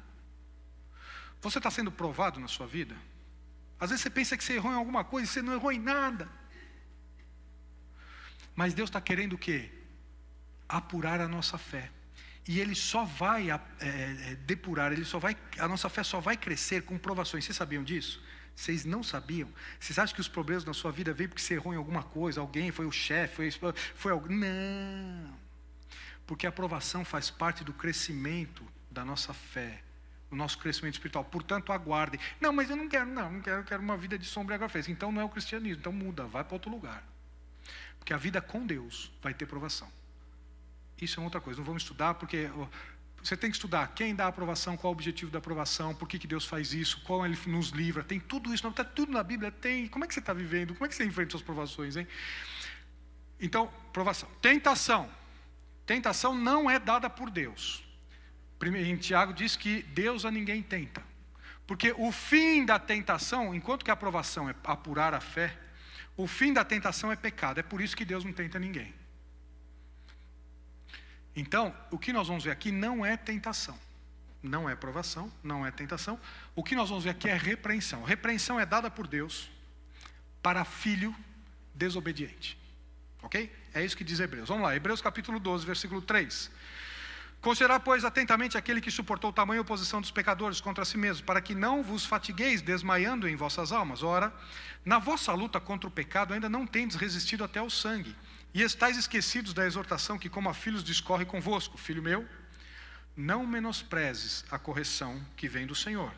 Você está sendo provado na sua vida? Às vezes você pensa que você errou em alguma coisa e você não errou em nada. Mas Deus está querendo o quê? Apurar a nossa fé. E Ele só vai depurar, a nossa fé só vai crescer com provações. Vocês sabiam disso? Vocês não sabiam? Vocês acham que os problemas na sua vida veio porque você errou em alguma coisa? Alguém, foi o chefe, foi alguém? Não. Porque a provação faz parte do crescimento da nossa fé, do nosso crescimento espiritual. Portanto, aguardem. Não, mas eu não quero, eu quero uma vida de sombra e água fresca. Então não é o cristianismo, então muda, vai para outro lugar. Porque a vida com Deus vai ter provação. Isso é outra coisa, não vamos estudar porque você tem que estudar quem dá a aprovação, qual é o objetivo da aprovação, por que Deus faz isso, qual Ele nos livra, tem tudo isso, está tudo na Bíblia, tem. Como é que você está vivendo, como é que você enfrenta suas provações, hein? Então, provação. Tentação não é dada por Deus. Em Tiago diz que Deus a ninguém tenta, porque o fim da tentação, enquanto que a aprovação é apurar a fé, o fim da tentação é pecado, é por isso que Deus não tenta ninguém. Então, o que nós vamos ver aqui não é tentação, não é provação, não é tentação. O que nós vamos ver aqui é repreensão. Repreensão é dada por Deus para filho desobediente. Ok? É isso que diz Hebreus. Vamos lá, Hebreus capítulo 12, versículo 3. Considerai, pois, atentamente aquele que suportou tamanha oposição dos pecadores contra si mesmo, para que não vos fatigueis desmaiando em vossas almas. Ora, na vossa luta contra o pecado ainda não tendes resistido até ao sangue, e estáis esquecidos da exortação que como a filhos discorre convosco. Filho meu, não menosprezes a correção que vem do Senhor,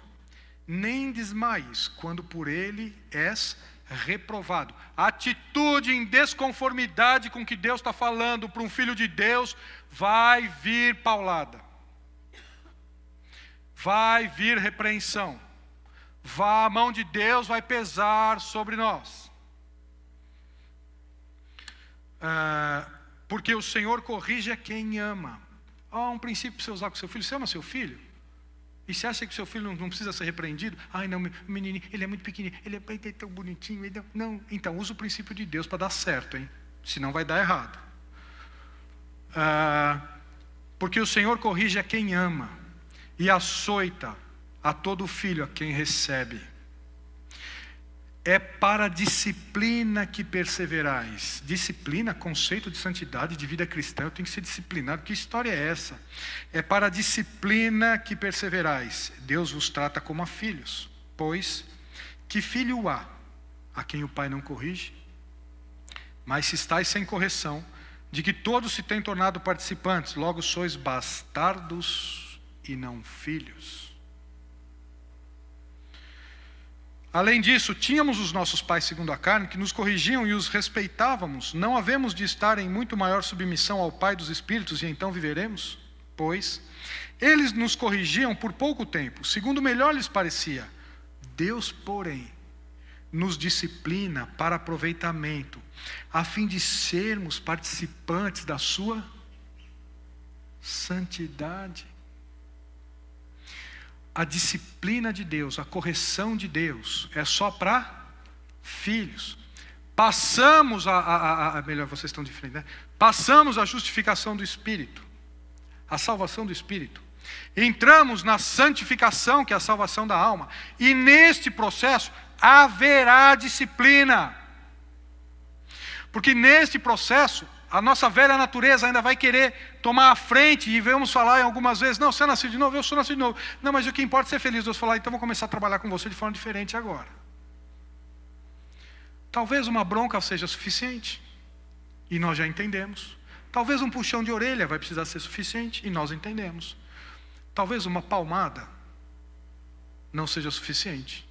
nem desmaies quando por ele és reprovado. Atitude em desconformidade com o que Deus está falando para um filho de Deus, vai vir paulada, vai vir repreensão, a mão de Deus vai pesar sobre nós, porque o Senhor corrige a quem ama. Um princípio para você usar com seu filho. Você ama seu filho? E você acha que seu filho não precisa ser repreendido? Ai não, meu menininho, ele é muito pequenininho, ele é tão bonitinho. Não, então usa o princípio de Deus para dar certo, hein? Senão vai dar errado. Porque o Senhor corrige a quem ama e açoita a todo filho a quem recebe. É para a disciplina que perseverais. Disciplina, conceito de santidade, de vida cristã. Eu tenho que ser disciplinado. Que história é essa? É para a disciplina que perseverais. Deus vos trata como a filhos. Pois, que filho há a quem o pai não corrige? Mas se estáis sem correção, de que todos se têm tornado participantes, logo sois bastardos e não filhos. Além disso, tínhamos os nossos pais segundo a carne, que nos corrigiam e os respeitávamos. Não havemos de estar em muito maior submissão ao Pai dos Espíritos, e então viveremos? Pois, eles nos corrigiam por pouco tempo, segundo melhor lhes parecia. Deus, porém, nos disciplina para aproveitamento, a fim de sermos participantes da sua santidade. A disciplina de Deus, a correção de Deus é só para filhos. Passamos melhor, vocês estão de frente, né? Passamos a justificação do Espírito, a salvação do Espírito. Entramos na santificação, que é a salvação da alma. E neste processo haverá disciplina. Porque neste processo a nossa velha natureza ainda vai querer tomar a frente, e vamos falar algumas vezes, não, você é nascido de novo, eu sou nascido de novo. Não, mas o que importa é ser feliz. Deus falar, então vou começar a trabalhar com você de forma diferente agora. Talvez uma bronca seja suficiente, e nós já entendemos. Talvez um puxão de orelha vai precisar ser suficiente, e nós entendemos. Talvez uma palmada não seja suficiente,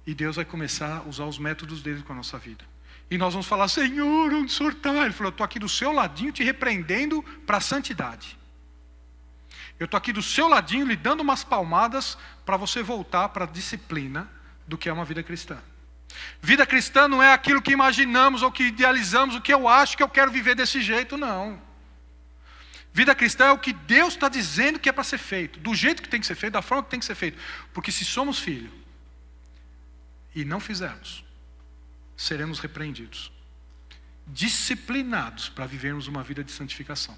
e Deus vai começar a usar os métodos dele com a nossa vida. E nós vamos falar, Senhor, onde o Senhor está? Ele falou, eu estou aqui do seu ladinho te repreendendo para a santidade. Eu estou aqui do seu ladinho lhe dando umas palmadas para você voltar para a disciplina do que é uma vida cristã. Vida cristã não é aquilo que imaginamos ou que idealizamos, o que eu acho que eu quero viver desse jeito, não. Vida cristã é o que Deus está dizendo que é para ser feito, do jeito que tem que ser feito, da forma que tem que ser feito. Porque se somos filhos e não fizermos, seremos repreendidos, disciplinados para vivermos uma vida de santificação.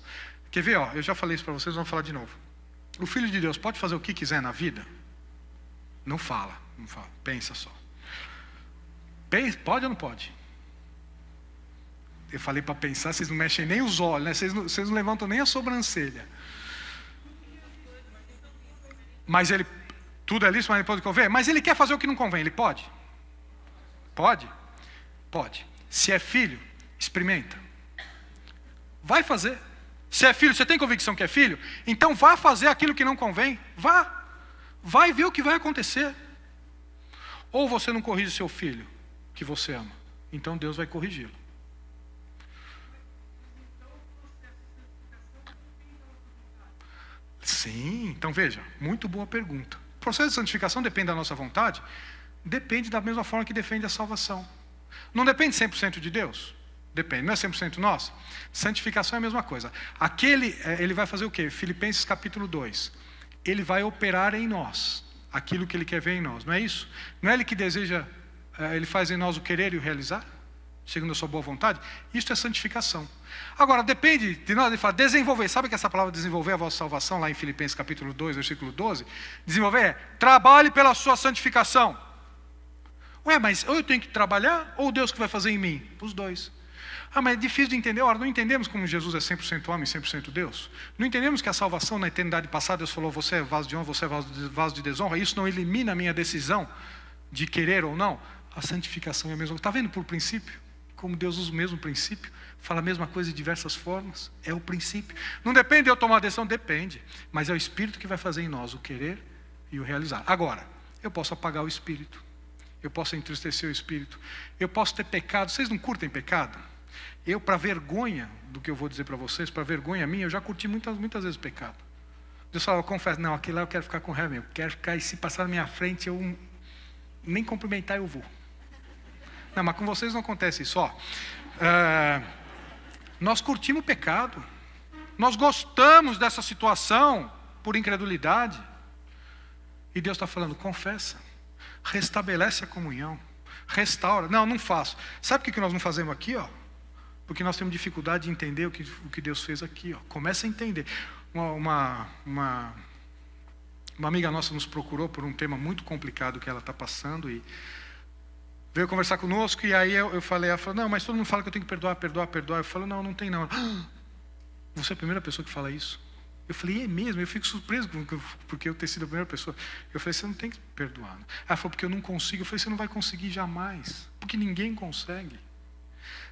Quer ver? Eu já falei isso para vocês, vamos falar de novo. O Filho de Deus pode fazer o que quiser na vida? Não fala, pensa só. Pode ou não pode? Eu falei para pensar, vocês não mexem nem os olhos, né? Vocês não levantam nem a sobrancelha. Mas ele, tudo é lícito, mas ele pode convém. Mas ele quer fazer o que não convém, ele pode? Pode? Pode. Se é filho, experimenta. Vai fazer. Se é filho, você tem convicção que é filho? Então vá fazer aquilo que não convém. Vá. Vai ver o que vai acontecer. Ou você não corrige seu filho, que você ama. Então Deus vai corrigi-lo. Sim, então veja, muito boa pergunta. O processo de santificação depende da nossa vontade? Depende da mesma forma que depende da salvação. Não depende 100% de Deus? Depende, não é 100% nosso? Santificação é a mesma coisa. Ele vai fazer o quê? Filipenses capítulo 2. Ele vai operar em nós aquilo que ele quer ver em nós, não é isso? Não é ele que deseja, ele faz em nós o querer e o realizar? Segundo a sua boa vontade? Isso é santificação. Agora, depende de nós, ele fala desenvolver. Sabe que essa palavra desenvolver a vossa salvação, lá em Filipenses capítulo 2, versículo 12? Desenvolver é, trabalhe pela sua santificação. Ué, mas ou eu tenho que trabalhar, ou Deus que vai fazer em mim? Os dois. Ah, mas é difícil de entender. Ora, não entendemos como Jesus é 100% homem, 100% Deus? Não entendemos que a salvação na eternidade passada, Deus falou, você é vaso de honra, você é vaso de desonra? Isso não elimina a minha decisão de querer ou não? A santificação é a mesma coisa. Está vendo por princípio? Como Deus usa o mesmo princípio, fala a mesma coisa de diversas formas. É o princípio. Não depende de eu tomar a decisão? Depende. Mas é o Espírito que vai fazer em nós o querer e o realizar. Agora, eu posso apagar o Espírito. Eu posso entristecer o Espírito. Eu posso ter pecado. Vocês não curtem pecado? Eu, para vergonha do que eu vou dizer para vocês, para vergonha minha, eu já curti muitas vezes pecado. Deus fala, eu confesso, não, aquele lá eu quero ficar com raiva, eu quero ficar, e se passar na minha frente, eu nem cumprimentar eu vou. Não, mas com vocês não acontece isso. Nós curtimos o pecado. Nós gostamos dessa situação por incredulidade. E Deus está falando, confessa. Restabelece a comunhão. Restaura. Não, não faço. Sabe o que nós não fazemos aqui? Porque nós temos dificuldade de entender o que Deus fez aqui. Começa a entender. Uma amiga nossa nos procurou por um tema muito complicado que ela está passando e veio conversar conosco, e aí eu falei, ela falou, não, mas todo mundo fala que eu tenho que perdoar. Eu falei, não tem não. Você é a primeira pessoa que fala isso? Eu falei, é mesmo? Eu fico surpreso porque eu ter sido a primeira pessoa. Eu falei, você não tem que perdoar. Ela falou, porque eu não consigo. Eu falei, você não vai conseguir jamais, porque ninguém consegue.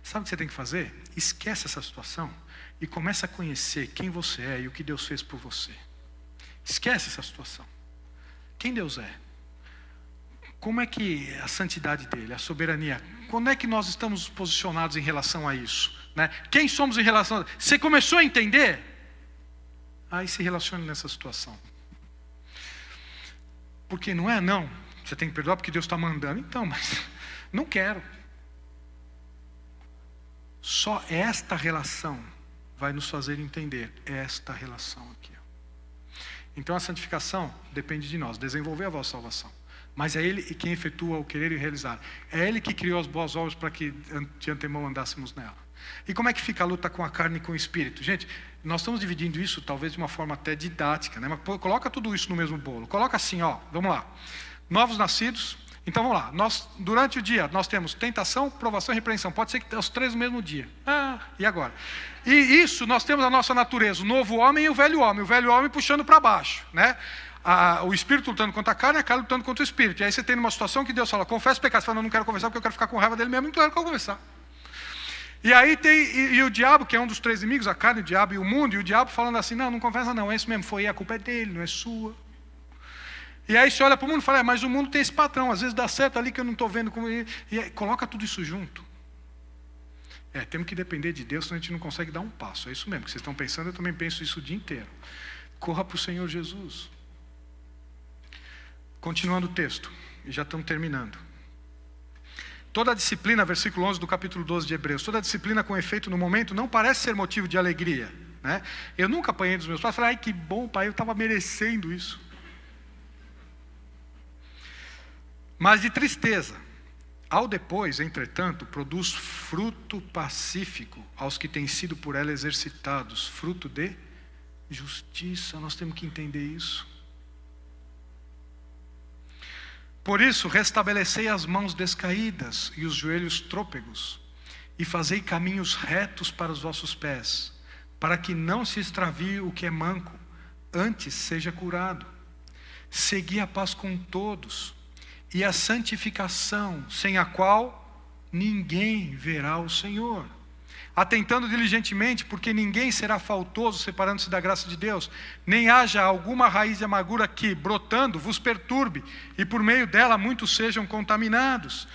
Sabe o que você tem que fazer? Esquece essa situação e começa a conhecer quem você é e o que Deus fez por você. Esquece essa situação. Quem Deus é? Como é que a santidade dele, a soberania, quando é que nós estamos posicionados em relação a isso? Né? Quem somos em relação a... Você começou a entender? Aí se relacione nessa situação. Porque não é não, você tem que perdoar porque Deus está mandando. Então, mas não quero. Só esta relação vai nos fazer entender esta relação aqui. Então a santificação depende de nós, desenvolver a vossa salvação. Mas é Ele quem efetua o querer e o realizar. É Ele que criou as boas obras para que de antemão andássemos nela. E como é que fica a luta com a carne e com o espírito? Gente, nós estamos dividindo isso talvez de uma forma até didática, né? Mas coloca tudo isso no mesmo bolo. Coloca assim, vamos lá. Novos nascidos. Então vamos lá. Durante o dia nós temos tentação, provação e repreensão. Pode ser que os três no mesmo dia. E agora? E isso nós temos a nossa natureza, o novo homem e o velho homem. O velho homem puxando para baixo, né? O espírito lutando contra a carne e a carne lutando contra o espírito. E aí você tem uma situação que Deus fala, confessa o pecado. Você fala, não quero confessar porque eu quero ficar com raiva dele mesmo. Então eu quero conversar. E aí tem e o diabo, que é um dos três inimigos, a carne, o diabo e o mundo. E o diabo falando assim, não confessa não, é isso mesmo, a culpa é dele, não é sua. E aí você olha para o mundo e fala, mas o mundo tem esse patrão, às vezes dá certo ali que eu não estou vendo. E aí, coloca tudo isso junto. Temos que depender de Deus, senão a gente não consegue dar um passo. É isso mesmo que vocês estão pensando, eu também penso isso o dia inteiro. Corra para o Senhor Jesus. Continuando o texto, e já estamos terminando. Toda a disciplina, versículo 11 do capítulo 12 de Hebreus, toda a disciplina com efeito no momento não parece ser motivo de alegria, né? Eu nunca apanhei dos meus pais, falei, ai que bom pai, eu estava merecendo isso. Mas de tristeza. Ao depois, entretanto, produz fruto pacífico aos que têm sido por ela exercitados, fruto de justiça. Nós temos que entender isso. Por isso, restabelecei as mãos descaídas e os joelhos trôpegos, e fazei caminhos retos para os vossos pés, para que não se extravie o que é manco, antes seja curado. Segui a paz com todos, e a santificação, sem a qual ninguém verá o Senhor. Atentando diligentemente, porque ninguém será faltoso separando-se da graça de Deus, nem haja alguma raiz de amargura que, brotando, vos perturbe, e por meio dela muitos sejam contaminados.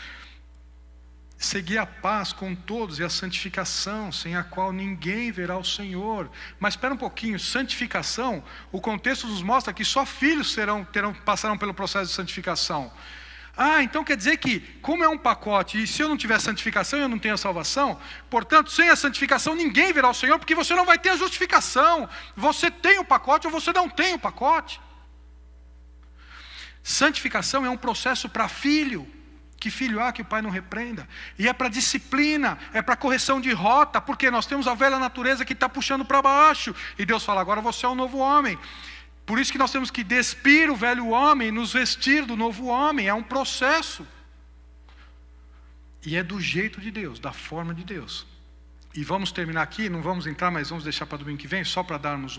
Segui a paz com todos e a santificação, sem a qual ninguém verá o Senhor. Mas espera um pouquinho, santificação, o contexto nos mostra que só filhos passarão pelo processo de santificação. Então quer dizer que, como é um pacote, e se eu não tiver santificação, eu não tenho a salvação, portanto, sem a santificação, ninguém verá o Senhor, porque você não vai ter a justificação. Você tem o pacote ou você não tem o pacote. Santificação é um processo para filho. Que filho há que o pai não repreenda? E é para disciplina, é para correção de rota, porque nós temos a velha natureza que está puxando para baixo. E Deus fala, agora você é um novo homem. Por isso que nós temos que despir o velho homem e nos vestir do novo homem. É um processo. E é do jeito de Deus, da forma de Deus. E vamos terminar aqui, não vamos entrar, mas vamos deixar para domingo que vem, só para darmos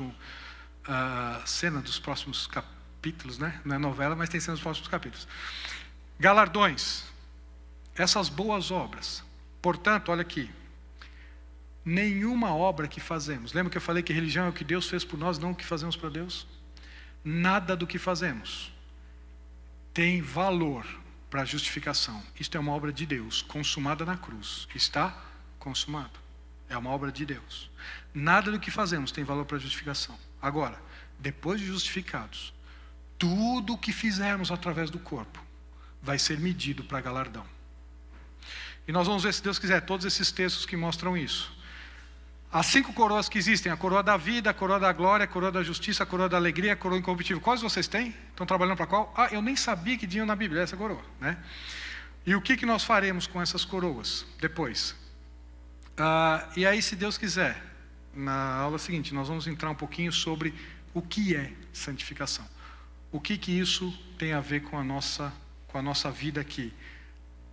cena dos próximos capítulos, né? Não é novela, mas tem cena dos próximos capítulos. Galardões. Essas boas obras. Portanto, olha aqui. Nenhuma obra que fazemos. Lembra que eu falei que religião é o que Deus fez por nós, não o que fazemos para Deus? Nada do que fazemos tem valor para a justificação. Isto é uma obra de Deus, consumada na cruz. Está consumado. É uma obra de Deus. Nada do que fazemos tem valor para a justificação. Agora, depois de justificados, tudo o que fizermos através do corpo vai ser medido para galardão. E nós vamos ver, se Deus quiser, todos esses textos que mostram isso. As 5 coroas que existem, a coroa da vida, a coroa da glória, a coroa da justiça, a coroa da alegria, a coroa incorruptível. Quais vocês têm? Estão trabalhando para qual? Eu nem sabia que tinha na Bíblia essa coroa, né? E o que nós faremos com essas coroas depois? E aí, se Deus quiser, na aula seguinte, nós vamos entrar um pouquinho sobre o que é santificação. O que isso tem a ver com a nossa vida aqui.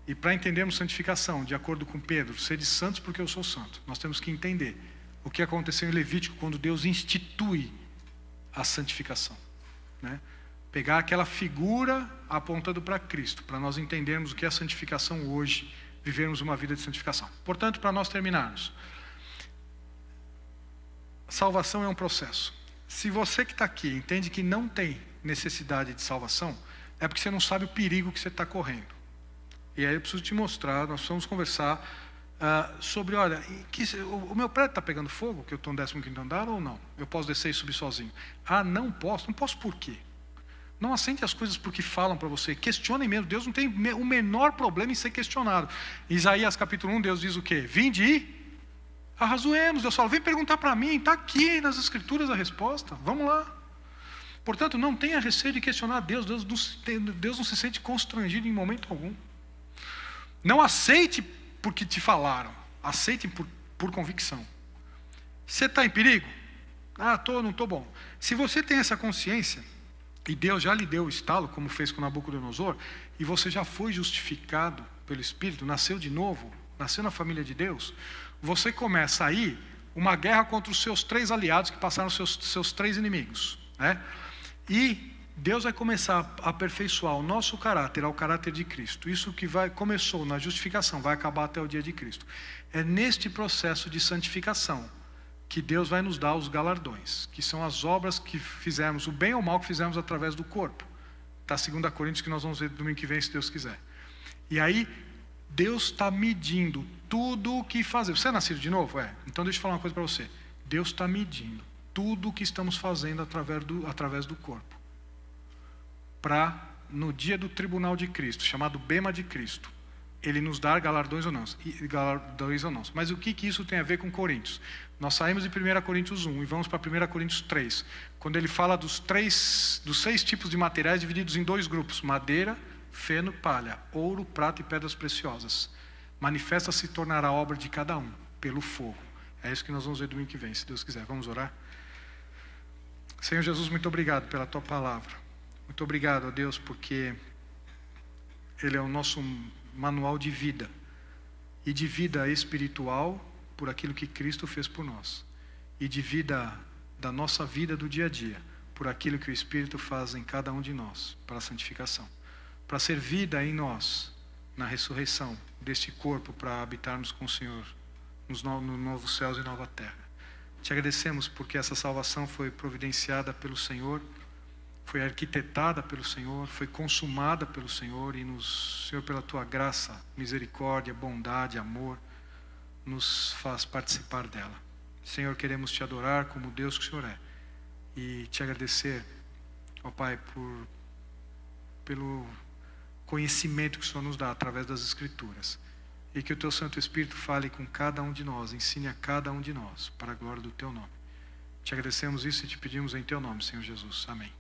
E para entendermos santificação, de acordo com Pedro, sede santos porque eu sou santo, nós temos que entender o que aconteceu em Levítico quando Deus institui a santificação, né? Pegar aquela figura apontando para Cristo, para nós entendermos o que é a santificação hoje, vivermos uma vida de santificação. Portanto, para nós terminarmos, salvação é um processo. Se você que está aqui entende que não tem necessidade de salvação, é porque você não sabe o perigo que você está correndo. E aí eu preciso te mostrar, nós vamos conversar sobre, olha, o meu prédio está pegando fogo, que eu estou no 15º andar ou não? Eu posso descer e subir sozinho? Não posso por quê? Não aceite as coisas porque falam para você, questionem mesmo, Deus não tem o menor problema em ser questionado. Isaías capítulo 1, Deus diz o quê? Vinde e arrazoemos. Deus fala, vem perguntar para mim, está aqui nas escrituras a resposta, vamos lá. Portanto, não tenha receio de questionar Deus, Deus não se sente constrangido em momento algum. Não aceite porque te falaram, aceite por convicção. Você está em perigo? Não estou bom. Se você tem essa consciência, e Deus já lhe deu o estalo, como fez com Nabucodonosor, e você já foi justificado pelo Espírito, nasceu de novo, nasceu na família de Deus, você começa aí uma guerra contra os seus 3 aliados que passaram seus 3 inimigos, né? E Deus vai começar a aperfeiçoar o nosso caráter ao caráter de Cristo. Isso que começou na justificação, vai acabar até o dia de Cristo. É neste processo de santificação que Deus vai nos dar os galardões, que são as obras que fizemos, o bem ou o mal que fizemos através do corpo. Está 2 Coríntios, que nós vamos ver domingo que vem, se Deus quiser. E aí, Deus está medindo tudo o que fazemos. Você é nascido de novo? Então deixa eu falar uma coisa para você. Deus está medindo tudo o que estamos fazendo através do corpo. Para, no dia do tribunal de Cristo, chamado bema de Cristo, Ele nos dar galardões ou não. Mas o que isso tem a ver com Coríntios? Nós saímos de 1 Coríntios 1 e vamos para 1 Coríntios 3, quando ele fala dos 6 tipos de materiais divididos em 2 grupos: madeira, feno, palha, ouro, prata e pedras preciosas. Manifesta se tornará a obra de cada um pelo fogo. É isso que nós vamos ver domingo que vem, se Deus quiser. Vamos orar? Senhor Jesus, muito obrigado pela Tua palavra. Muito obrigado a Deus, porque Ele é o nosso manual de vida, e de vida espiritual por aquilo que Cristo fez por nós, e de vida da nossa vida do dia a dia por aquilo que o Espírito faz em cada um de nós para a santificação, para ser vida em nós na ressurreição deste corpo, para habitarmos com o Senhor nos novos céus e nova terra. Te agradecemos porque essa salvação foi providenciada pelo Senhor, foi arquitetada pelo Senhor, foi consumada pelo Senhor, e Senhor, pela Tua graça, misericórdia, bondade, amor, nos faz participar dela. Senhor, queremos Te adorar como Deus que o Senhor é, e Te agradecer, ó Pai, pelo conhecimento que o Senhor nos dá através das Escrituras, e que o Teu Santo Espírito fale com cada um de nós, ensine a cada um de nós, para a glória do Teu nome. Te agradecemos isso e Te pedimos em Teu nome, Senhor Jesus. Amém.